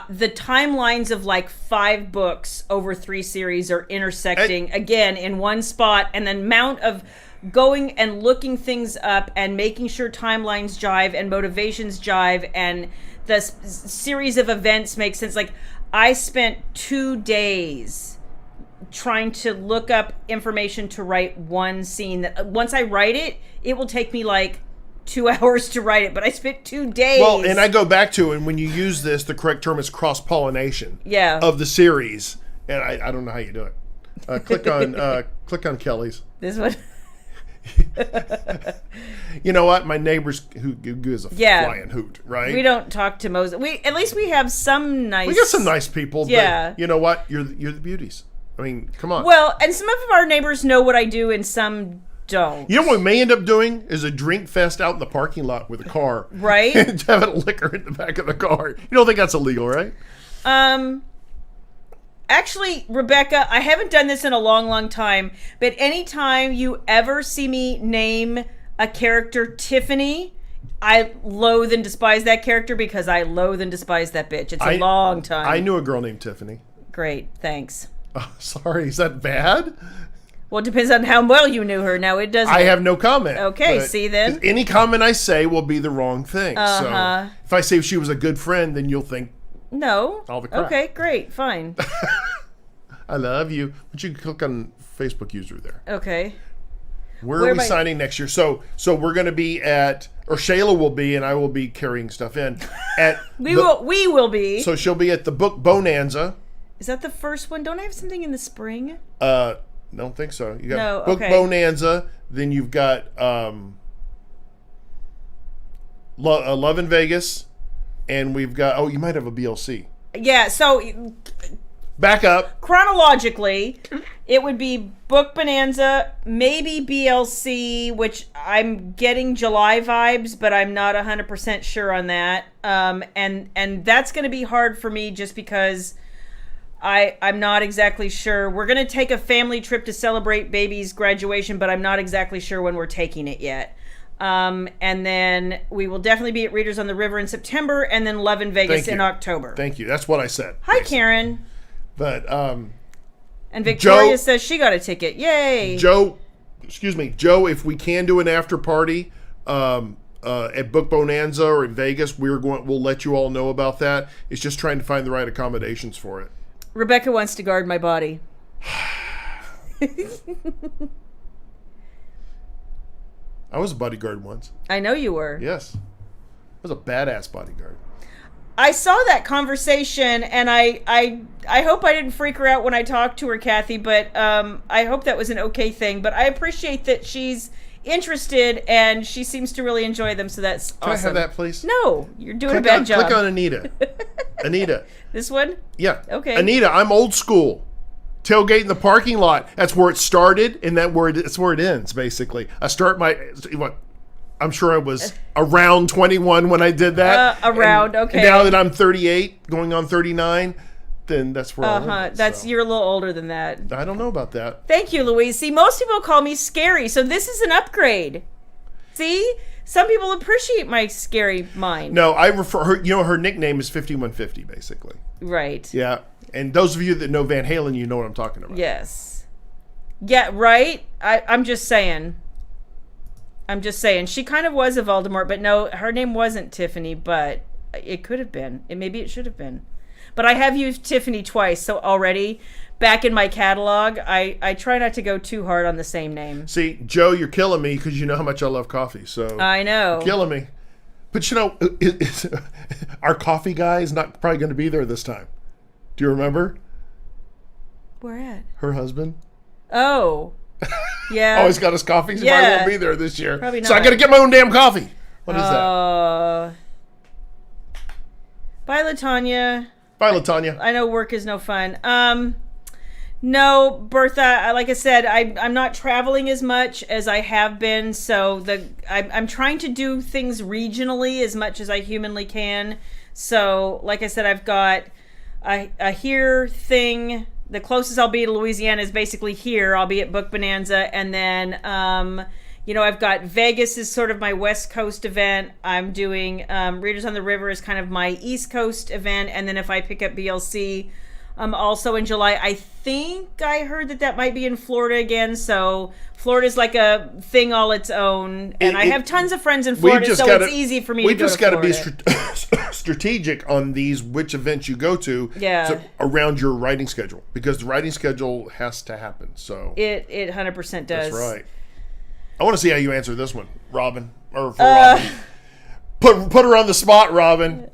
the timelines of like 5 books over 3 series are intersecting again in one spot, and the amount of going and looking things up and making sure timelines jive and motivations jive and the series of events make sense. Like, I spent 2 days trying to look up information to write one scene that once I write it, it will take me like 2 hours to write it, but I spent 2 days. Well, and I go back to, and when you use this, the correct term is cross-pollination of the series. And I don't know how you do it. Click on Kelly's. This one. You know what? My neighbors who gives a flying hoot, right? We don't talk to Moses. At least we have some nice. We got some nice people. Yeah. But you know what? You're the beauties. I mean, come on. Well, and some of our neighbors know what I do, and some don't. You know what we may end up doing is a drink fest out in the parking lot with a car, right? And having liquor in the back of the car. You don't think that's illegal, right? Actually, Rebecca, I haven't done this in a long, long time, but anytime you ever see me name a character Tiffany, I loathe and despise that character because I loathe and despise that bitch. It's a long time. I knew a girl named Tiffany. Great, thanks. Oh, sorry, is that bad? Well, it depends on how well you knew her. Now, it doesn't. I have no comment. Okay, see then? Any comment I say will be the wrong thing. So if I say she was a good friend, then you'll think no. All the crap. Okay, great, fine. I love you. But you can click on Facebook user there. Okay. Where are we signing next year? So we're going to be at, or Shayla will be, and I will be carrying stuff in. We will be. So she'll be at the Book Bonanza. Is that the first one? Don't I have something in the spring? Don't think so. You got Book okay. Bonanza. Then you've got Love in Vegas. And we've got, you might have a BLC. Yeah, so back up. Chronologically, it would be Book Bonanza, maybe BLC, which I'm getting July vibes, but I'm not 100% sure on that. And that's going to be hard for me just because I'm not exactly sure. We're going to take a family trip to celebrate baby's graduation, but I'm not exactly sure when we're taking it yet. And then we will definitely be at Readers on the River in September, and then Love in Vegas in October. Thank you. That's what I said. Hi, Karen. But and Victoria says she got a ticket. Yay. Joe, if we can do an after party at Book Bonanza or in Vegas, we'll let you all know about that. It's just trying to find the right accommodations for it. Rebecca wants to guard my body. I was a bodyguard once. I know you were. Yes. I was a badass bodyguard. I saw that conversation, and I hope I didn't freak her out when I talked to her, Kathy, but I hope that was an okay thing. But I appreciate that she's interested, and she seems to really enjoy them, so that's awesome. Can I have that, please? No, you're doing a bad job. Click on Anita. Anita. This one? Yeah. Okay. Anita, I'm old school. Tailgate in the parking lot. That's where it started, and that's where it ends, basically. I'm sure I was around 21 when I did that. Okay. And now that I'm 38, going on 39, then that's where I went. You're a little older than that. I don't know about that. Thank you, Louise. See, most people call me scary, so this is an upgrade. See? Some people appreciate my scary mind. No, I refer her, her nickname is 5150, basically. Right. Yeah. And those of you that know Van Halen, you know what I'm talking about. Yes. Yeah, right? I'm just saying. She kind of was a Voldemort, but no, her name wasn't Tiffany, but it could have been. Maybe it should have been. But I have used Tiffany twice, so already back in my catalog, I try not to go too hard on the same name. See, Joe, you're killing me because you know how much I love coffee. So I know. You're killing me. But our coffee guy is not probably going to be there this time. Do you remember? Where at? Her husband. Oh. Yeah. Always got his coffee. So probably won't be there this year. Probably not. So I got to get my own damn coffee. What is that? Bye, LaTanya. Bye, LaTanya. I know work is no fun. No, Bertha, like I said, I'm not traveling as much as I have been, so I'm trying to do things regionally as much as I humanly can. So, like I said, I've got a here thing. The closest I'll be to Louisiana is basically here. I'll be at Book Bonanza, and then I've got Vegas is sort of my West Coast event. I'm doing Readers on the River is kind of my East Coast event, and then if I pick up BLC, also in July. I think I heard that might be in Florida again. So Florida's like a thing all its own, and I have tons of friends in Florida, so it's easy for me to go to Florida. We just got to be strategic on which events you go to, around your writing schedule, because the writing schedule has to happen. So it 100% does. That's right. I want to see how you answer this one, Robin, or for Robin. Put her on the spot, Robin.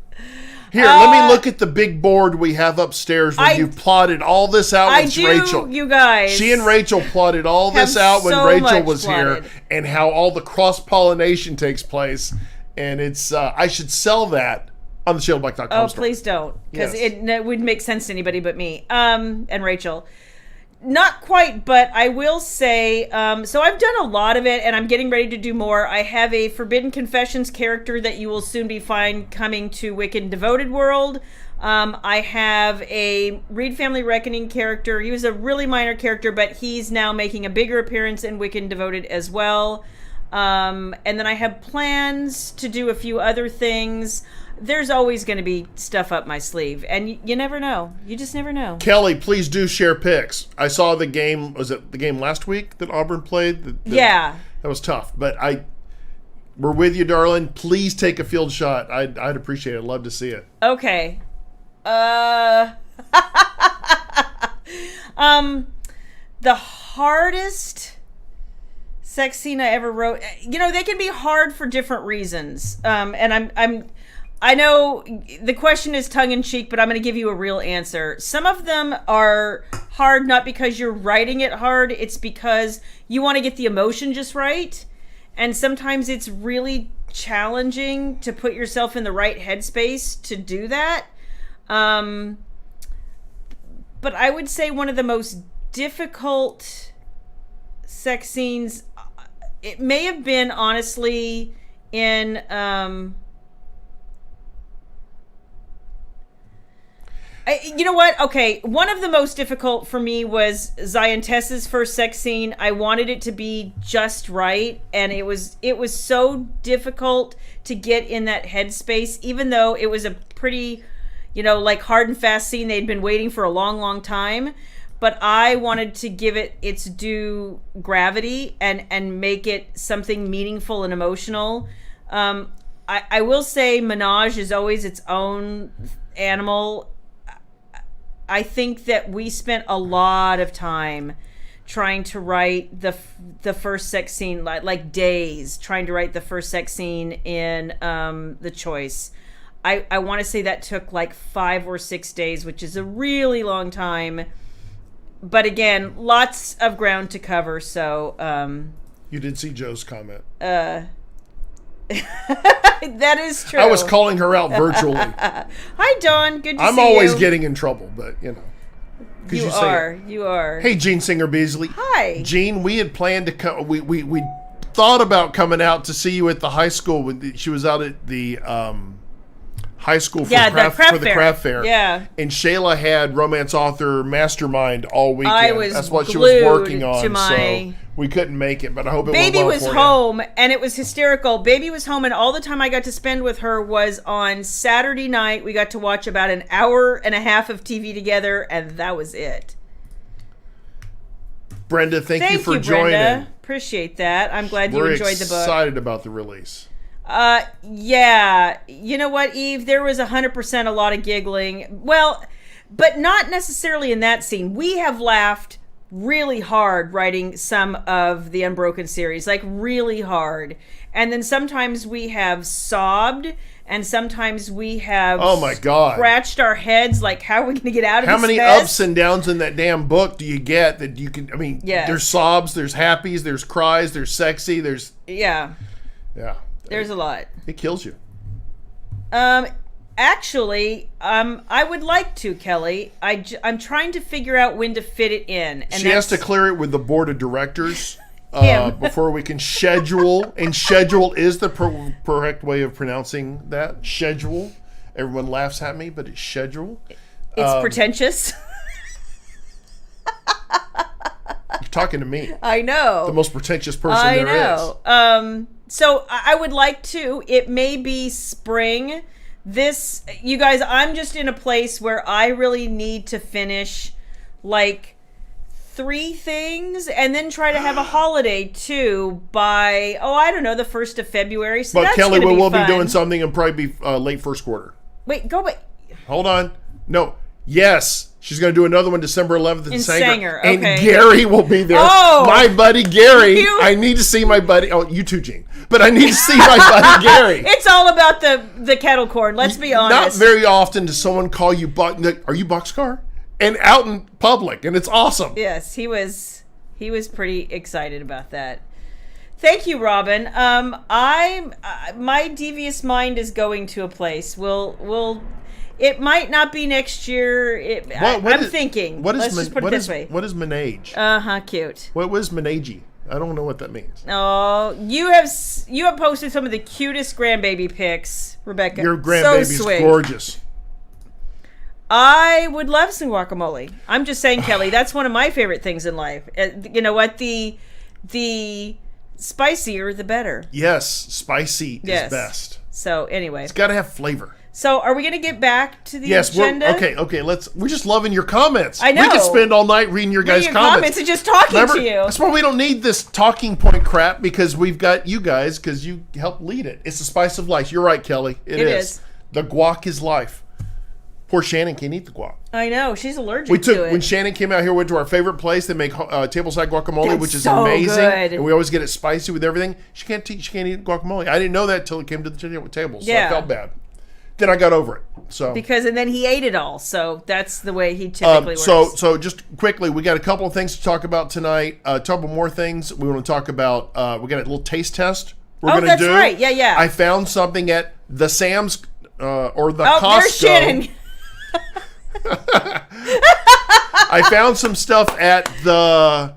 Here, let me look at the big board we have upstairs where you've plotted all this out with Rachel. You guys. She and Rachel plotted all this out when Rachel was here, and how all the cross-pollination takes place. And it's I should sell that on the ShaylaBlack.com store. Oh, please don't, because it wouldn't make sense to anybody but me and Rachel. Not quite, but I will say, so I've done a lot of it, and I'm getting ready to do more. I have a Forbidden Confessions character that you will soon be coming to Wiccan Devoted World. I have a Reed Family Reckoning character. He was a really minor character, but he's now making a bigger appearance in Wiccan Devoted as well. And then I have plans to do a few other things. There's always going to be stuff up my sleeve, and you never know. You just never know. Kelly, please do share pics. I saw the game. Was it the game last week that Auburn played? Yeah. That was tough, but we're with you, darling. Please take a field shot. I'd appreciate it. I'd love to see it. Okay. The hardest sex scene I ever wrote. They can be hard for different reasons. And I know the question is tongue-in-cheek, but I'm going to give you a real answer. Some of them are hard not because you're writing it hard, it's because you want to get the emotion just right. And sometimes it's really challenging to put yourself in the right headspace to do that. But I would say one of the most difficult sex scenes, it may have been, honestly, in... you know what? Okay, one of the most difficult for me was Zion Tess's first sex scene. I wanted it to be just right, and it was so difficult to get in that headspace, even though it was a pretty, hard and fast scene they'd been waiting for a long, long time. But I wanted to give it its due gravity and make it something meaningful and emotional. I will say Minaj is always its own animal. I think that we spent a lot of time trying to write the first sex scene, like days trying to write the first sex scene in The Choice. I want to say that took like 5 or 6 days, which is a really long time. But again, lots of ground to cover. So you did see Joe's comment. That is true. I was calling her out virtually. Hi, Dawn. Good to see you. I'm always getting in trouble, but you know. You are. Hey, Gene Singer Beasley. Hi. Gene, we had planned to come. We thought about coming out to see you at the high school. She was out at the high school for, the craft fair. Yeah. And Shayla had romance author Mastermind all weekend. That's what she was glued working on. to my- So we couldn't make it, but I hope it Baby went well was for home, and it was hysterical. Baby was home, and all the time I got to spend with her was on Saturday night. We got to watch about an hour and a half of TV together, and that was it. Brenda, thank you for joining. Brenda. Appreciate that. I'm glad you enjoyed the book. We're excited about the release. Yeah. You know what, Eve? There was 100% a lot of giggling. Well, but not necessarily in that scene. We have laughed really hard writing some of the Unbroken series, like really hard. And then sometimes we have sobbed, and sometimes we have oh my God, scratched our heads like, how are we going to get out of this How many mess? ups and downs in that damn book do you get that you can, I mean, Yes. There's sobs, there's happies, there's cries, there's sexy, there's... Yeah. Yeah. There's a lot. It kills you. Actually, I would like to, Kelly. I'm trying to figure out when to fit it in. And She has to clear it with the board of directors before we can schedule. And schedule is the correct way of pronouncing that. Schedule. Everyone laughs at me, but it's schedule. It's pretentious. You're talking to me. I know. The most pretentious person there is. I know. So I would like to. It may be spring. This, you guys, I'm just in a place where I really need to finish like 3 things and then try to have a holiday too by, I don't know, the 1st of February. So but that's Kelly, gonna we'll be be doing something and probably be late first quarter. Wait, go back. Hold on. No. Yes. She's going to do another one December 11th in Sanger. Okay. And Gary will be there. Oh! My buddy Gary. I need to see my buddy. Oh, you too, Gene. But I need to see my buddy Gary. It's all about the kettle corn. Let's be honest. Not very often does someone call you, are you Boxcar? And out in public. And it's awesome. Yes, he was pretty excited about that. Thank you, Robin. My devious mind is going to a place. It might not be next year. I'm thinking. Let's just put it this way. What is menage? Cute. What was menage? I don't know what that means. Oh, you have posted some of the cutest grandbaby pics, Rebecca. Your grandbaby's so sweet. Gorgeous. I would love some guacamole. I'm just saying, Kelly, that's one of my favorite things in life. You know what? The spicier, the better. Yes, spicy is best. So anyway, it's got to have flavor. So are we going to get back to the agenda? Okay. We're just loving your comments. I know. We could spend all night reading your guys' comments and just talking to you. That's why we don't need this talking point crap, because we've got you guys, because you help lead it. It's the spice of life. You're right, Kelly. It is. The guac is life. Poor Shannon can't eat the guac. I know. She's allergic to it. When Shannon came out here, we went to our favorite place. They make tableside guacamole, which is so amazing. Good. And we always get it spicy with everything. She can't eat guacamole. I didn't know that until it came to the table, so I felt bad. Then I got over it. And then he ate it all. So that's the way he typically works. So just quickly, we got a couple of things to talk about tonight. A couple more things we want to talk about. We got a little taste test we're going to do. Oh, that's right. Yeah. I found something at the Sam's or the Costco. There's Shannon. I found some stuff at the...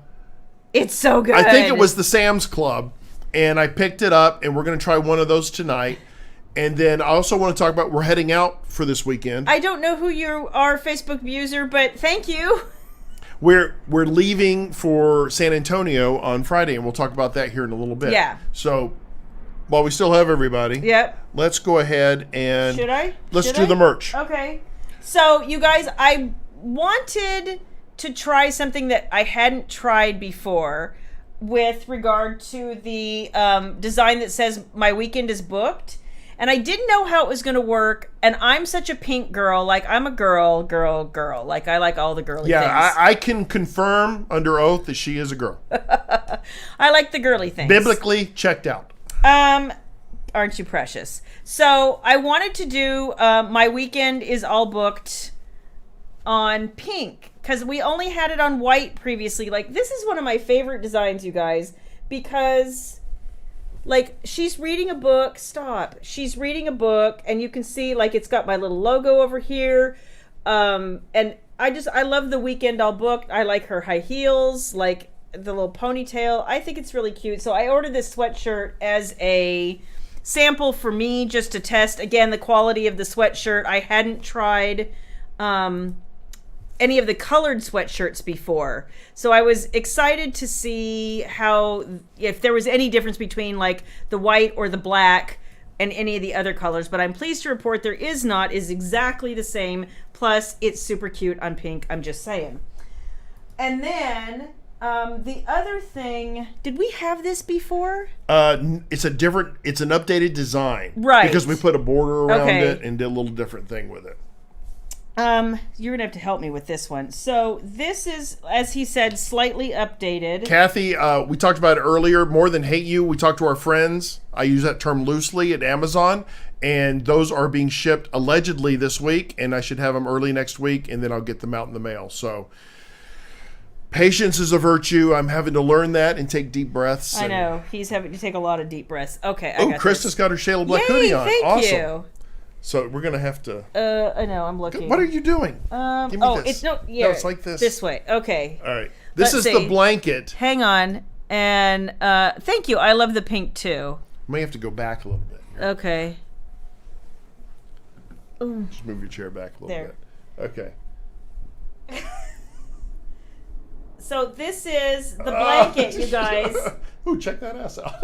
It's so good. I think it was the Sam's Club, and I picked it up, and we're going to try one of those tonight. And then I also want to talk about, we're heading out for this weekend. I don't know who you are, Facebook user, but thank you. We're leaving for San Antonio on Friday, and we'll talk about that here in a little bit. Yeah. So while we still have everybody, let's go ahead and... Should I? Let's do the merch. Okay. So, you guys, I wanted to try something that I hadn't tried before with regard to the design that says my weekend is booked. And I didn't know how it was going to work. And I'm such a pink girl. Like, I'm a girl. Like, I like all the girly things. Yeah, I can confirm under oath that she is a girl. I like the girly things. Biblically checked out. Aren't you precious? So I wanted to do, my weekend is all booked on pink because we only had it on white previously. Like, this is one of my favorite designs, you guys, because like she's reading a book. She's reading a book, and you can see like it's got my little logo over here. And I love the weekend all booked. I like her high heels, like the little ponytail. I think it's really cute. So I ordered this sweatshirt as a sample for me, just to test again the quality of the sweatshirt. I hadn't tried any of the colored sweatshirts before, so I was excited to see if there was any difference between like the white or the black and any of the other colors. But I'm pleased to report there is not. Is exactly the same. Plus, it's super cute on pink. I'm just saying. And then the other thing, did we have this before? It's an updated design. Right. Because we put a border around it and did a little different thing with it. You're going to have to help me with this one. So this is, as he said, slightly updated. Kathy, we talked about it earlier. More Than Hate You. We talked to our friends. I use that term loosely at Amazon. And those are being shipped allegedly this week. And I should have them early next week. And then I'll get them out in the mail. So patience is a virtue. I'm having to learn that and take deep breaths. I know. He's having to take a lot of deep breaths. Okay. Krista's got her Shayla Black Yay, hoodie on. Thank awesome. you. So we're gonna have to. I know. I'm looking. What are you doing? Give me this. No, it's like this. This way. Okay. All right. This is the blanket. Hang on. And thank you. I love the pink too. May have to go back a little bit. Here. Okay. Just move your chair back a little bit. Okay. So this is the blanket, you guys. Ooh, check that ass out.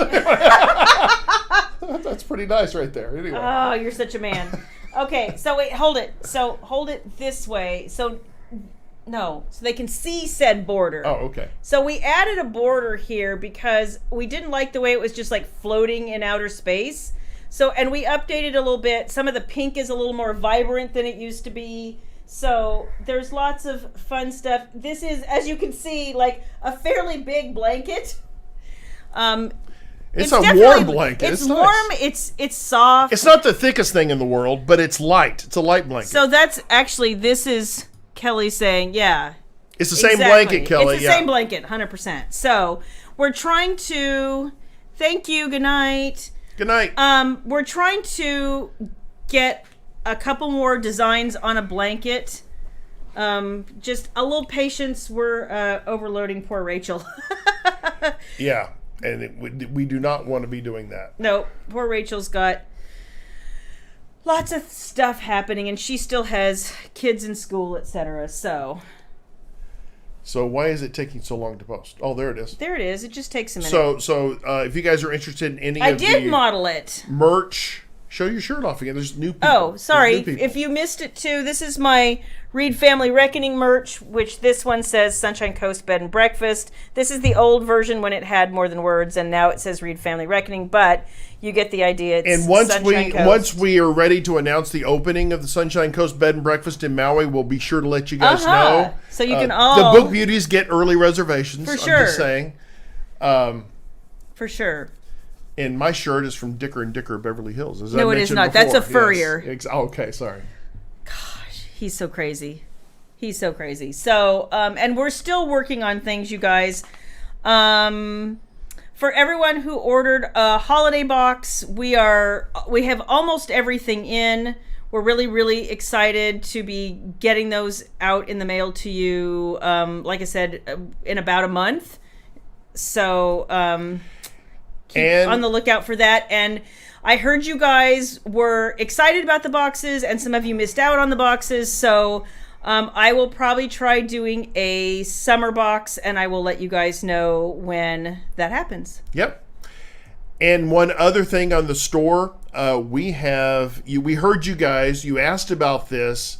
That's pretty nice right there. Anyway. Oh, you're such a man. Okay, so wait, hold it. So hold it this way. So they can see said border. Oh, okay. So we added a border here because we didn't like the way it was just like floating in outer space. So, and we updated a little bit. Some of the pink is a little more vibrant than it used to be. So there's lots of fun stuff. This is, as you can see, like a fairly big blanket. It's a warm blanket. It's nice. warm. It's soft. It's not the thickest thing in the world, but it's light. It's a light blanket. So this is Kelly saying, yeah. It's the same blanket, Kelly. It's the same blanket, 100%. So we're trying to, thank you, good night. Good night. We're trying to get a couple more designs on a blanket. Just a little patience. We're overloading poor Rachel. Yeah. And we do not want to be doing that. No, poor Rachel's got lots of stuff happening, and she still has kids in school, etc. So why is it taking so long to post? Oh, there it is. There it is. It just takes a minute. So if you guys are interested in any I of did the model it. Merch, show your shirt off again. There's new people. Oh, sorry. New people. If you missed it too, this is my Reed Family Reckoning merch, which this one says Sunshine Coast Bed and Breakfast. This is the old version when it had more than words, and now it says Reed Family Reckoning, but you get the idea. It's and once we are ready to announce the opening of the Sunshine Coast Bed and Breakfast in Maui, we'll be sure to let you guys know. So you can all... The book beauties get early reservations. For sure. I'm just saying. For sure. And my shirt is from Dicker and Dicker Beverly Hills. As no, I it is not. Before. That's a furrier. Yes. Okay, sorry. Gosh, he's so crazy. He's so crazy. So, and we're still working on things, you guys. For everyone who ordered a holiday box, we have almost everything in. We're really, really excited to be getting those out in the mail to you, like I said, in about a month. So, keep on the lookout for that. And I heard you guys were excited about the boxes, and some of you missed out on the boxes. So I will probably try doing a summer box, and I will let you guys know when that happens. Yep. And one other thing on the store, we heard you guys, you asked about this,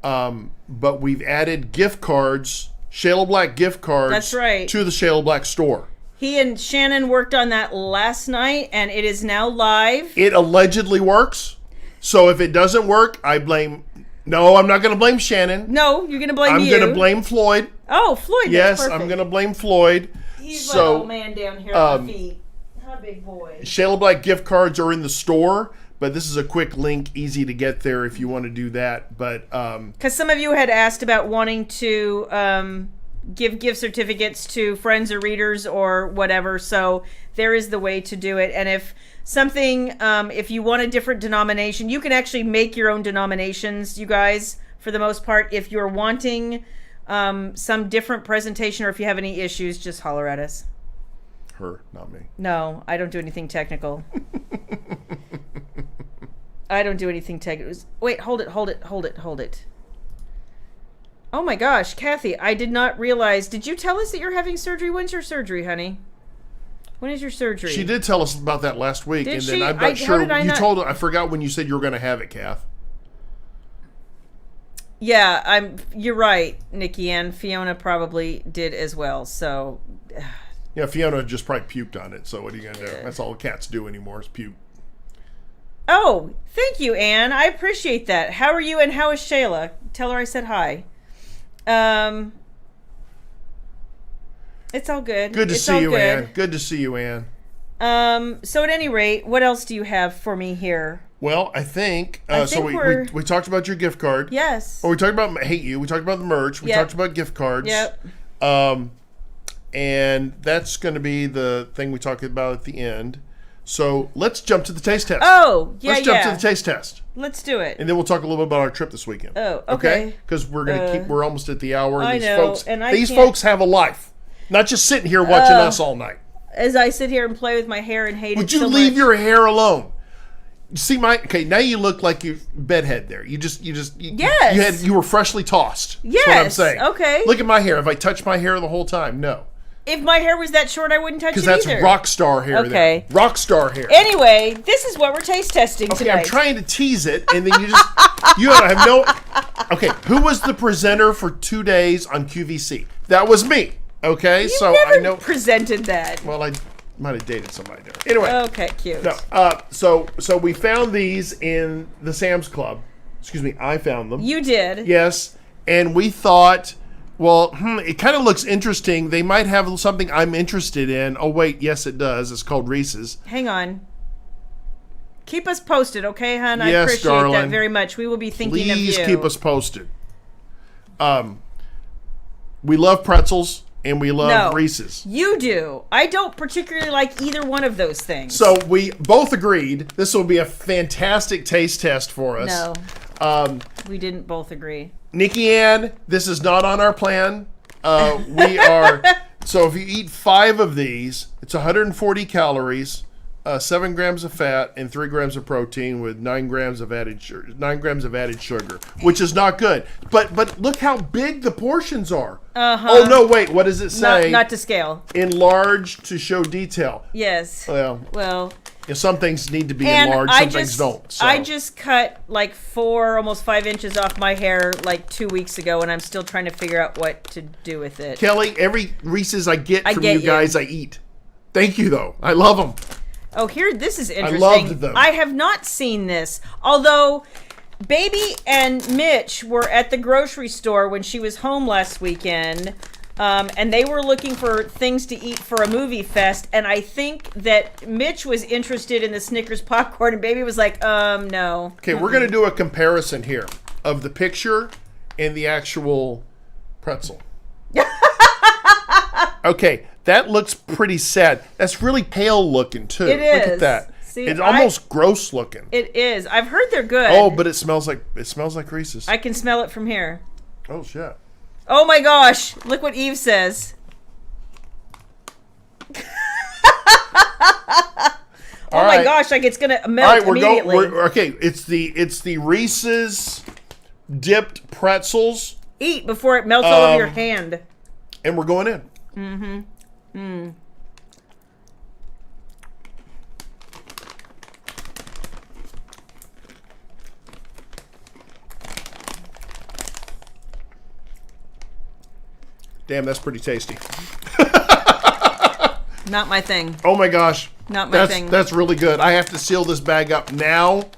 but we've added gift cards, Shayla Black gift cards. That's right. To the Shayla Black store. He and Shannon worked on that last night, and it is now live. It allegedly works. So if it doesn't work, No, I'm not going to blame Shannon. No, you're going to blame I'm you. going to blame Floyd. Oh, Floyd, yes, that's perfect. I'm going to blame Floyd. He's my old man down here on my feet. How on, big boy. Shayla Black gift cards are in the store, but this is a quick link, easy to get there if you want to do that. But because some of you had asked about wanting to give gift certificates to friends or readers or whatever, so there is the way to do it. And if something, if you want a different denomination, you can actually make your own denominations, you guys, for the most part. If you're wanting some different presentation, or if you have any issues, just holler at us. Her, not me. No, I don't do anything technical. I don't do anything technical. Wait, hold it. Oh my gosh, Kathy, I did not realize. Did you tell us that you're having surgery? When's your surgery, honey? When is your surgery? She did tell us about that last week. Did and she? then I'm not sure. You told her. I forgot when you said you were going to have it, Kath. Yeah, you're right, Nikki Ann. Fiona probably did as well, so... Yeah, Fiona just probably puked on it, so what are you going to do? That's all cats do anymore is puke. Oh, thank you, Anne. I appreciate that. How are you and how is Shayla? Tell her I said hi. It's all good. Good to see you, Anne. Good to see you, Anne. So at any rate, what else do you have for me here? Well, I think so we talked about your gift card. Yes. Or we talked about Hate You. We talked about the merch. We talked about gift cards. Yep. And that's going to be the thing we talked about at the end. So let's jump to the taste test. Oh, yeah, Let's jump to the taste test. Let's do it. And then we'll talk a little bit about our trip this weekend. Oh, okay. Because we're going to we're almost at the hour. I these know, folks, and these folks have a life. Not just sitting here watching us all night. As I sit here and play with my hair and hate Would it you so leave much. your hair alone? See now you look like you bedhead there. You Yes. you were freshly tossed. Yes. That's what I'm saying. Okay. Look at my hair. Have I touched my hair the whole time? No. If my hair was that short, I wouldn't touch it either. Because that's rock star hair. Okay. There. Rock star hair. Anyway, this is what we're taste testing tonight. I'm trying to tease it, and then you have no. Okay, who was the presenter for 2 days on QVC? That was me. Okay, You never presented that. Well, I might have dated somebody there. Anyway. Okay, cute. No. So we found these in the Sam's Club. Excuse me, I found them. You did. Yes, and we thought, well, it kind of looks interesting. They might have something I'm interested in. Oh wait, yes, it does. It's called Reese's. Hang on. Keep us posted, okay, hon? Yes, I appreciate darling. that very much. We will be thinking of you. Please keep us posted. We love pretzels and we love Reese's. You do. I don't particularly like either one of those things. So we both agreed this will be a fantastic taste test for us. No. We didn't both agree. Nikki Ann, this is not on our plan. We are so if you eat 5 of these, it's 140 calories, 7 grams of fat, and 3 grams of protein with 9 grams of added sugar, which is not good. But look how big the portions are. Oh no, wait, what does it say? Not to scale. Enlarged to show detail. Yes. Well. Yeah, some things need to be enlarged, some things don't. So. I just cut like 4, almost 5 inches off my hair like 2 weeks ago, and I'm still trying to figure out what to do with it. Kelly, every Reese's I get from you guys, I eat. Thank you, though. I love them. Oh, this is interesting. I loved them. I have not seen this, although Baby and Mitch were at the grocery store when she was home last weekend. And they were looking for things to eat for a movie fest, and I think that Mitch was interested in the Snickers popcorn, and Baby was like, no. Okay, we're going to do a comparison here of the picture and the actual pretzel. Okay, that looks pretty sad. That's really pale looking, too. It is. Look at that. See, it's almost gross looking. It is. I've heard they're good. Oh, but it smells like Reese's. I can smell it from here. Oh, shit. Oh my gosh, look what Eve says. Oh my gosh, like it's gonna melt immediately. Okay, it's the Reese's dipped pretzels. Eat before it melts all over your hand. And we're going in. Damn, that's pretty tasty. Not my thing. Oh my gosh. Not my thing. That's really good. I have to seal this bag up now.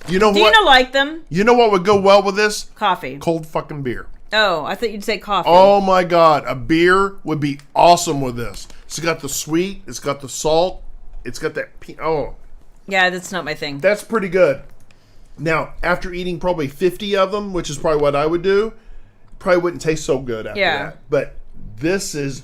You know what? Dina liked them. You know what would go well with this? Coffee. Cold fucking beer. Oh, I thought you'd say coffee. Oh my god, a beer would be awesome with this. It's got the sweet. It's got the salt. It's got that. Yeah, that's not my thing. That's pretty good. Now, after eating probably 50 of them, which is probably what I would do, probably wouldn't taste so good after that. But this is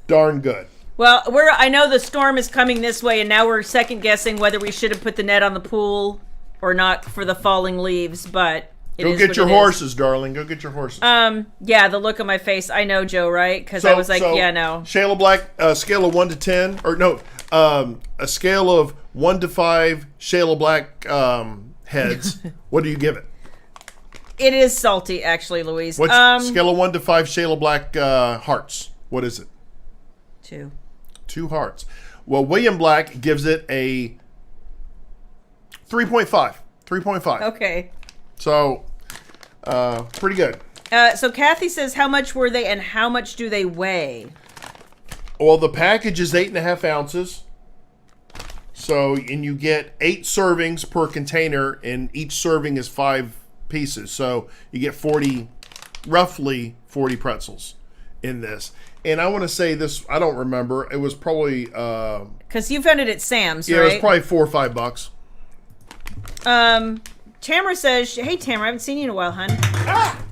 darn good. Well, I know the storm is coming this way, and now we're second guessing whether we should have put the net on the pool or not for the falling leaves, but Go get your horses, darling. Go get your horses. Yeah, the look on my face. I know, Joe, right? Because I was like, yeah, no. Shayla Black, scale of 1 to 10, or no, a scale of 1 to 5 Shayla Black heads. What do you give it? It is salty, actually, Louise. What's scale of 1 to 5 Shayla Black hearts? What is it? 2. 2 hearts. Well, William Black gives it a 3.5. 3.5. Okay. So, pretty good. So Kathy says, how much were they and how much do they weigh? Well, the package is 8.5 ounces. So, and you get 8 servings per container, and each serving is 5 pieces. So, you get roughly 40 pretzels in this. And I want to say this, I don't remember. It was probably... Because you found it at Sam's, right? Yeah, it was probably $4 or $5. Tamara says, hey, Tamara, I haven't seen you in a while, hon. Ah!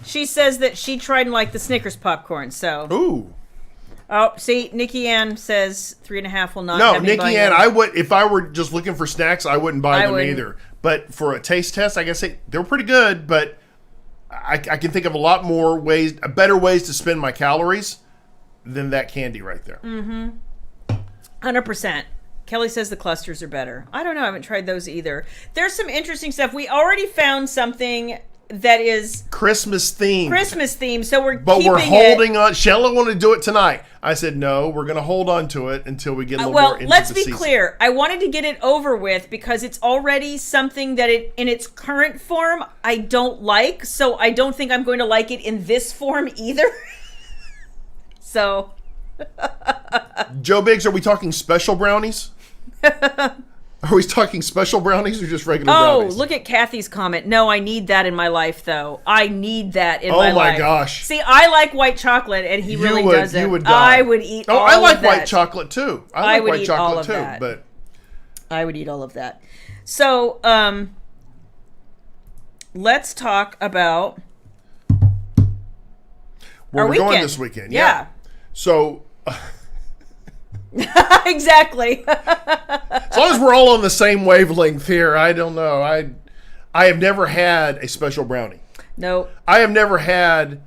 She says that she tried and liked the Snickers popcorn, so... Ooh. Oh, see, Nikki Ann says 3.5 will not have me Nikki Ann, I would, if I were just looking for snacks, I wouldn't buy them either. But for a taste test, I guess they were pretty good, but... I can think of a lot more ways, better ways to spend my calories than that candy right there. 100%. Kelly says the clusters are better. I don't know. I haven't tried those either. There's some interesting stuff. We already found something that is Christmas themed. So we're holding on. Shayla wanted to do it tonight. I said no. We're going to hold on to it until we get a little more into the season. Well, let's be clear. I wanted to get it over with because it's already something that in its current form I don't like. So I don't think I'm going to like it in this form either. So, Joe Biggs, are we talking special brownies? Are we talking special brownies or just regular brownies? Oh, look at Kathy's comment. No, I need that in my life, though. I need that in my life. Oh, my gosh. See, I like white chocolate, and he really doesn't. You would die. I would eat all of that. I like white chocolate, too. I like white chocolate, too. But I would eat all of that. So, let's talk about where we're going this weekend. Yeah. So... Exactly. As long as we're all on the same wavelength here, I don't know. I have never had a special brownie. Nope. I have never had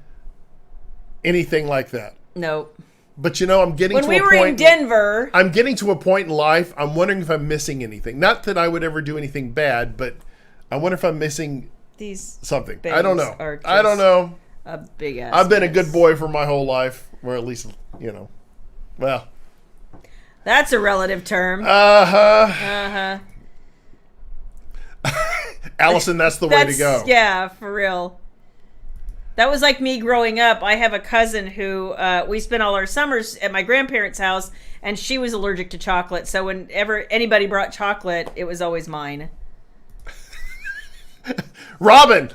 anything like that. Nope. But I'm getting to a point. When we were in Denver, I'm getting to a point in life. I'm wondering if I'm missing anything. Not that I would ever do anything bad, but I wonder if I'm missing something. I don't know. I don't know. A big ass. I've been a good boy for my whole life, or at least well. That's a relative term. Allison, that's the way to go. Yeah, for real. That was like me growing up. I have a cousin who we spent all our summers at my grandparents' house, and she was allergic to chocolate. So whenever anybody brought chocolate, it was always mine. Robin,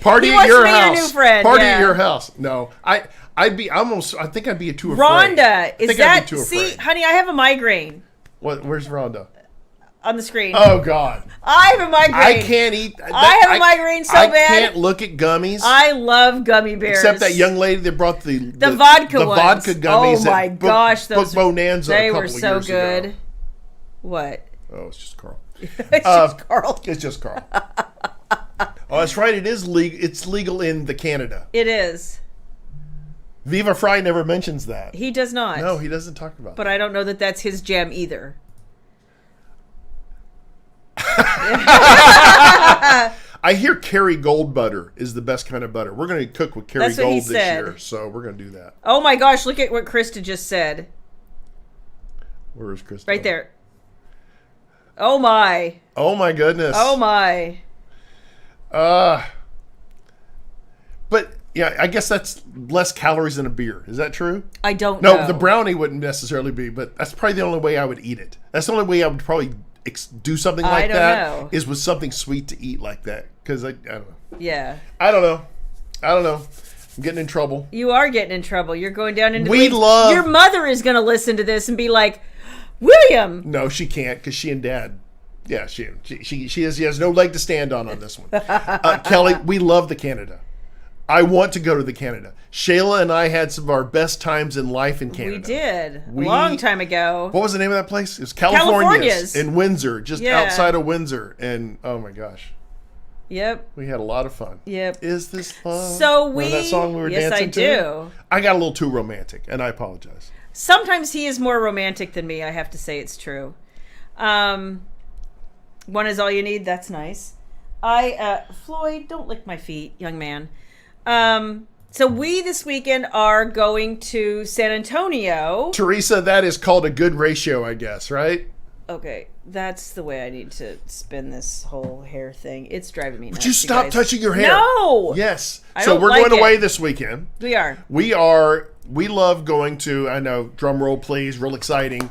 party at your house. New friend. Party at your house. No, I think I'd be too afraid. Rhonda, is that? See, honey, I have a migraine. Where's Rhonda? On the screen. Oh God. I have a migraine. I can't eat. I have a migraine so bad. I can't look at gummies. I love gummy bears. Except that young lady that brought the vodka ones. Vodka gummies. Oh my gosh, those Bonanza. They were so good. Ago. What? Oh, it's just Carl. It's just Carl. It's just Carl. Oh, that's right. It is legal. It's legal in Canada. It is. Viva Fry never mentions that. He does not. No, he doesn't talk about but that. I don't know that that's his jam either. I hear Kerry Gold butter is the best kind of butter. We're going to cook with Kerry Gold this year, so we're going to do that. Oh my gosh, look at what Krista just said. Where is Krista? Right there. Oh my. Oh my goodness. Oh my. But yeah, I guess that's less calories than a beer. Is that true? I don't know. No, the brownie wouldn't necessarily be, but that's probably the only way I would eat it. That's the only way I would probably do something like that. Is with something sweet to eat like that. Because I don't know. Yeah. I don't know. I'm getting in trouble. You are getting in trouble. You're going down into We the weeds. love... Your mother is going to listen to this and be like, William! No, she can't, because she and Dad... Yeah, she has no leg to stand on this one. Kelly, we love the Canada. I want to go to the Canada. Shayla and I had some of our best times in life in Canada. We did. A long time ago. What was the name of that place? It was California's. In Windsor, just Yeah. outside of Windsor. And, oh my gosh. Yep. We had a lot of fun. Yep. Is this fun? So Remember that song we were yes, dancing I to? do. I got a little too romantic, and I apologize. Sometimes he is more romantic than me, I have to say. It's true. One is all you need. That's nice. Floyd, don't lick my feet, young man. So we this weekend are going to San Antonio. Teresa, that is called a good ratio, I guess, right? Okay, that's the way I need to spin this whole hair thing. It's driving me nuts. Would you stop guys. touching your hair? No! Yes. I So don't we're like going it. away this weekend. We are. We love going to, I know, drum roll please, real exciting.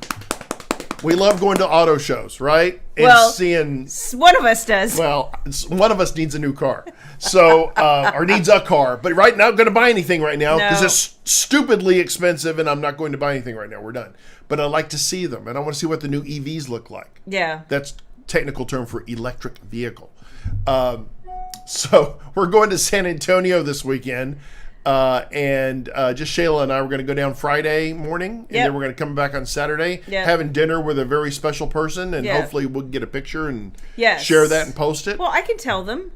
We love going to auto shows, right? And Well, seeing... One of us does. Well, one of us needs a new car. So, or needs a car. But right now, I'm going to buy anything right now because No. it's stupidly expensive and I'm not going to buy anything right now. We're done. But I like to see them and I want to see what the new EVs look like. Yeah. That's technical term for electric vehicle. So we're going to San Antonio this weekend. And just Shayla and I were going to go down Friday morning, and then we're going to come back on Saturday, having dinner with a very special person, and hopefully we'll get a picture and share that and post it. Well, I can tell them.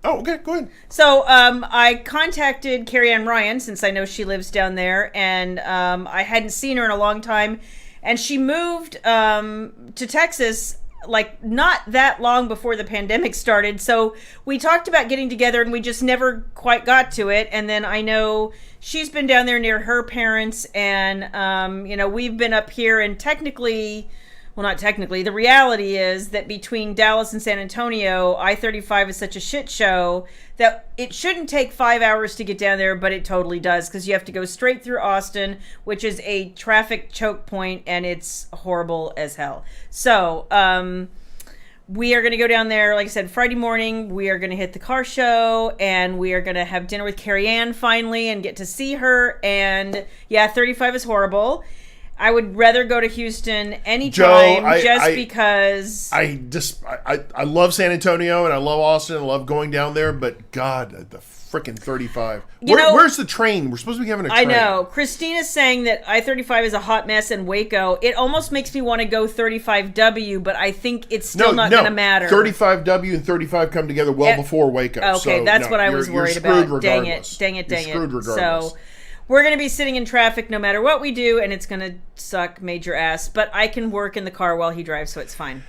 Oh, okay, go ahead. So I contacted Carrie Ann Ryan, since I know she lives down there, and I hadn't seen her in a long time, and she moved to Texas like not that long before the pandemic started. So we talked about getting together and we just never quite got to it. And then I know she's been down there near her parents, and we've been up here, and technically, well, not technically, the reality is that between Dallas and San Antonio, I-35 is such a shit show that it shouldn't take 5 hours to get down there, but it totally does, because you have to go straight through Austin, which is a traffic choke point, and it's horrible as hell. So, we are going to go down there, like I said, Friday morning. We are going to hit the car show, and we are going to have dinner with Carrie Ann finally and get to see her. And yeah, 35 is horrible. I would rather go to Houston anytime, because I love San Antonio and I love Austin and I love going down there, but God, the freaking 35. Where's the train? We're supposed to be having a train. I know. Christina's saying that I-35 is a hot mess in Waco. It almost makes me want to go 35W, but I think it's still not going to matter. 35W and 35 come together before Waco. Okay, that's what I was worried about. Dang it. Screwed regardless. So we're going to be sitting in traffic no matter what we do, and it's going to suck major ass. But I can work in the car while he drives, so it's fine.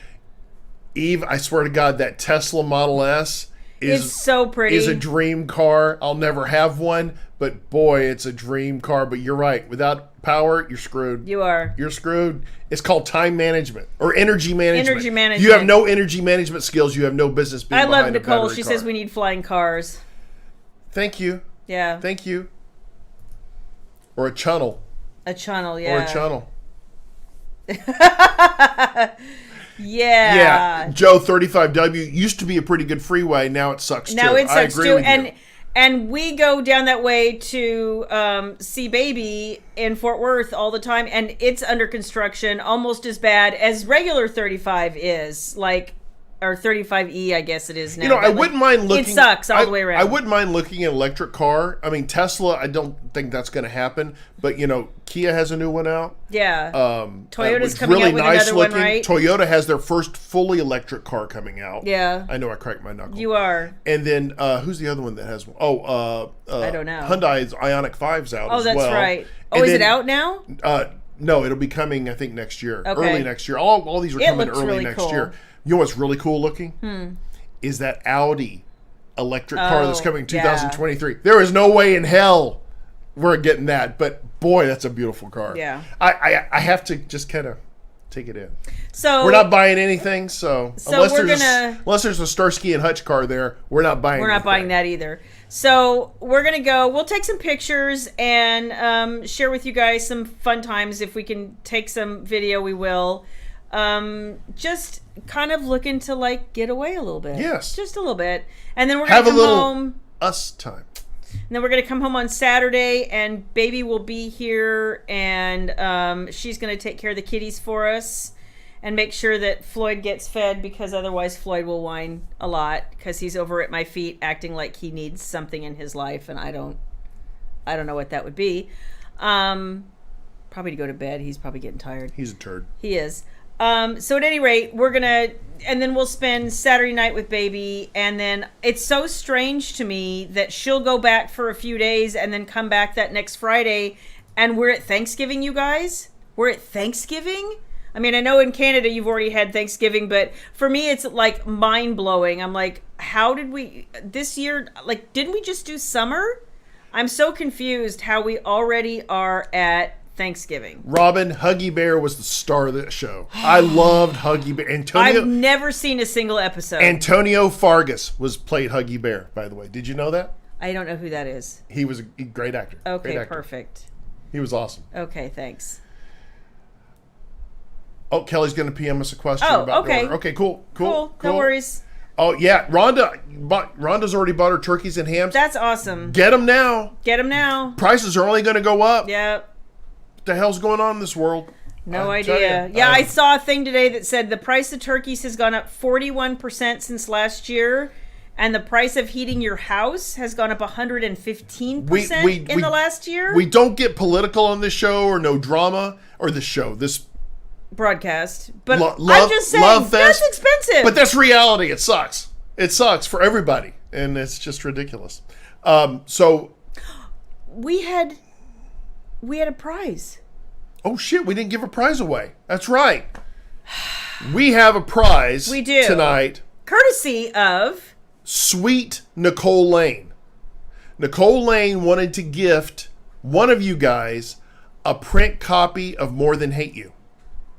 Eve, I swear to God, that Tesla Model S it's so pretty. Is a dream car. I'll never have one, but boy, it's a dream car. But you're right. Without power, you're screwed. You are. You're screwed. It's called time management or energy management. Energy management. You have no energy management skills. You have no business being behind a battery car. I love Nicole. She says we need flying cars. Thank you. Yeah. Thank you. Or a channel. A channel, yeah. Or a channel. Yeah. Yeah. Joe, 35W used to be a pretty good freeway. Now it sucks now too. It sucks I agree too. with you. And we go down that way to see Baby in Fort Worth all the time, and it's under construction, almost as bad as regular 35 is. Like, or 35E, I guess it is now. I wouldn't mind looking. It sucks all the way around. I wouldn't mind looking at an electric car. I mean, Tesla, I don't think that's going to happen. But, Kia has a new one out. Yeah. Toyota's coming really out with nice another looking. one, right? Toyota has their first fully electric car coming out. Yeah. I know I cracked my knuckle. You are. And then, who's the other one that has one? I don't know. Hyundai's Ioniq 5's out as well. Oh, that's right. Oh, And is then, it out now? No, it'll be coming, I think, next year. Okay. Early next year. All these are coming early really next cool. year. You know what's really cool looking? Is that Audi electric car that's coming in 2023. There is no way in hell we're getting that, but boy, that's a beautiful car. Yeah. I have to just kind of take it in. So we're not buying anything, so unless unless there's a Starsky and Hutch car there, we're not buying We're not buying that either. So we're going to go. We'll take some pictures and share with you guys some fun times. If we can take some video, we will. Just kind of looking to get away a little bit. Yes. Just a little bit. And then we're have going a to come little home. us time. And then we're going to come home on Saturday, and baby will be here, and she's going to take care of the kitties for us and make sure that Floyd gets fed, because otherwise Floyd will whine a lot because he's over at my feet acting like he needs something in his life, and I don't know what that would be. Probably to go to bed. He's probably getting tired. He's a turd. He is. So at any rate, and then we'll spend Saturday night with baby, and then it's so strange to me that she'll go back for a few days and then come back that next Friday, and we're at Thanksgiving, you guys. We're at Thanksgiving? I mean, I know in Canada you've already had Thanksgiving, but for me it's like mind-blowing. I'm like, how did we, this year, like, didn't we just do summer? I'm so confused how we already are at Thanksgiving. Robin, Huggy Bear was the star of that show. I loved Huggy Bear. I've never seen a single episode. Antonio Fargas played Huggy Bear, by the way. Did you know that? I don't know who that is. He was a great actor. Okay, great actor. Perfect. He was awesome. Okay, thanks. Oh, Kelly's going to PM us a question about okay. Okay, cool. No worries. Oh, yeah. Rhonda's already bought her turkeys and hams. That's awesome. Get them now. Prices are only going to go up. Yep. What the hell's going on in this world? No idea. Yeah, I saw a thing today that said the price of turkeys has gone up 41% since last year, and the price of heating your house has gone up 115% in the last year. We don't get political on this show, or no drama, or this broadcast. But I'm just saying, that's expensive. But that's reality. It sucks. It sucks for everybody, and it's just ridiculous. So we had a prize. Oh shit, we didn't give a prize away. That's right. We have a prize tonight. Courtesy of Sweet Nicole Lane. Nicole Lane wanted to gift one of you guys a print copy of More Than Hate You.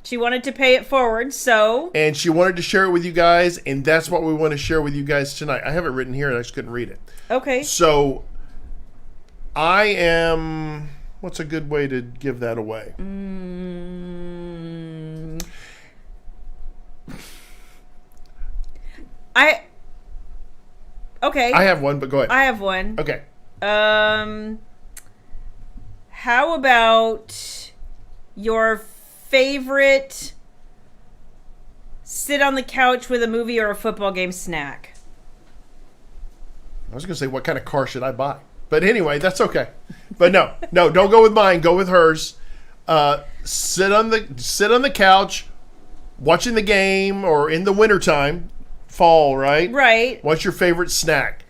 She wanted to pay it forward, so... And she wanted to share it with you guys, and that's what we want to share with you guys tonight. I have it written here, and I just couldn't read it. Okay. So, I am... What's a good way to give that away? Okay. I have one, but go ahead. I have one. Okay. How about your favorite sit on the couch with a movie or a football game snack? I was going to say, what kind of car should I buy? But anyway, that's okay. But no, don't go with mine. Go with hers. Sit on the couch, watching the game, or in the wintertime, fall, right? Right. What's your favorite snack?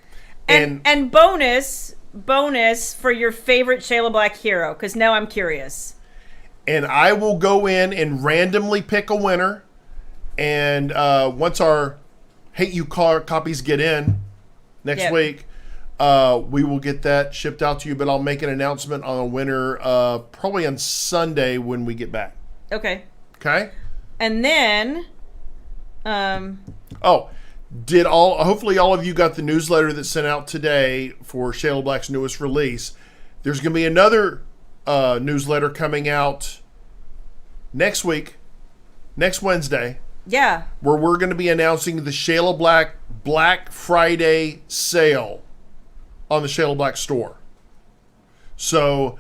And bonus for your favorite Shayla Black hero, because now I'm curious. And I will go in and randomly pick a winner. And once our Hate You copies get in next week, we will get that shipped out to you. But I'll make an announcement on a winner probably on Sunday when we get back. Okay. Okay. And then, hopefully all of you got the newsletter that's sent out today for Shayla Black's newest release. There's going to be another newsletter coming out next week, next Wednesday. Yeah. Where we're going to be announcing the Shayla Black Friday sale on the Shayla Black store. So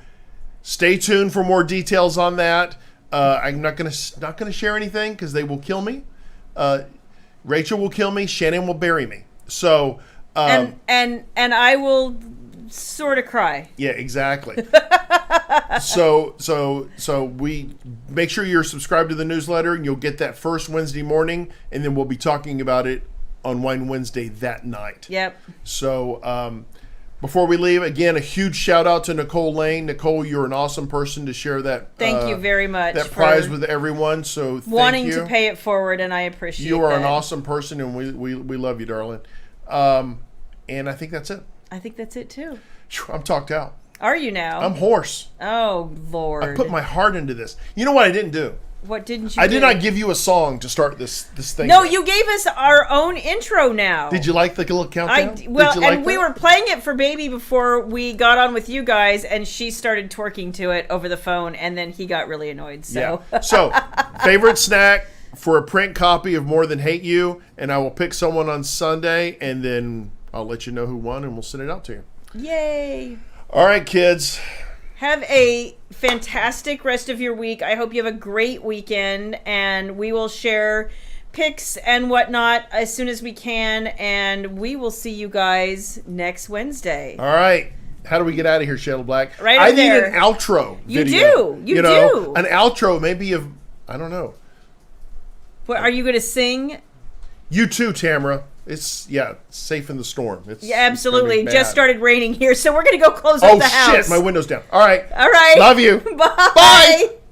stay tuned for more details on that. I'm not going to share anything because they will kill me. Rachel will kill me. Shannon will bury me. So and I will sort of cry. Yeah, exactly. So we make sure you're subscribed to the newsletter, and you'll get that first Wednesday morning, and then we'll be talking about it on Wine Wednesday that night. Yep. So before we leave, again, a huge shout out to Nicole Lane. Nicole, you're an awesome person to share that. Thank you very much. That prize with everyone. So thank wanting you. to pay it forward, and I appreciate it. You are an awesome person, and we love you, darling. And I think that's it. I think that's it too. I'm talked out. Are you now? I'm hoarse. Oh, Lord. I put my heart into this. You know what I didn't do? What didn't you do? I did not give you a song to start this thing. No, you gave us our own intro now. Did you like the little countdown? We were playing it for Baby before we got on with you guys, and she started twerking to it over the phone, and then he got really annoyed. So, yeah. So favorite snack for a print copy of More Than Hate You, and I will pick someone on Sunday, and then I'll let you know who won, and we'll send it out to you. Yay. All right, kids. Have a fantastic rest of your week. I hope you have a great weekend, and we will share pics and whatnot as soon as we can, and we will see you guys next Wednesday. All right. How do we get out of here, Shayla Black? Right I up need there. an outro You video. do. You do. An outro, maybe of, I don't know. What, are you going to sing? You too, Tamara. It's safe in the storm. Yeah, absolutely. It's gonna be Just bad. started raining here, so we're going to go close up the house. Oh, shit. My window's down. All right. All right. Love you. Bye. Bye.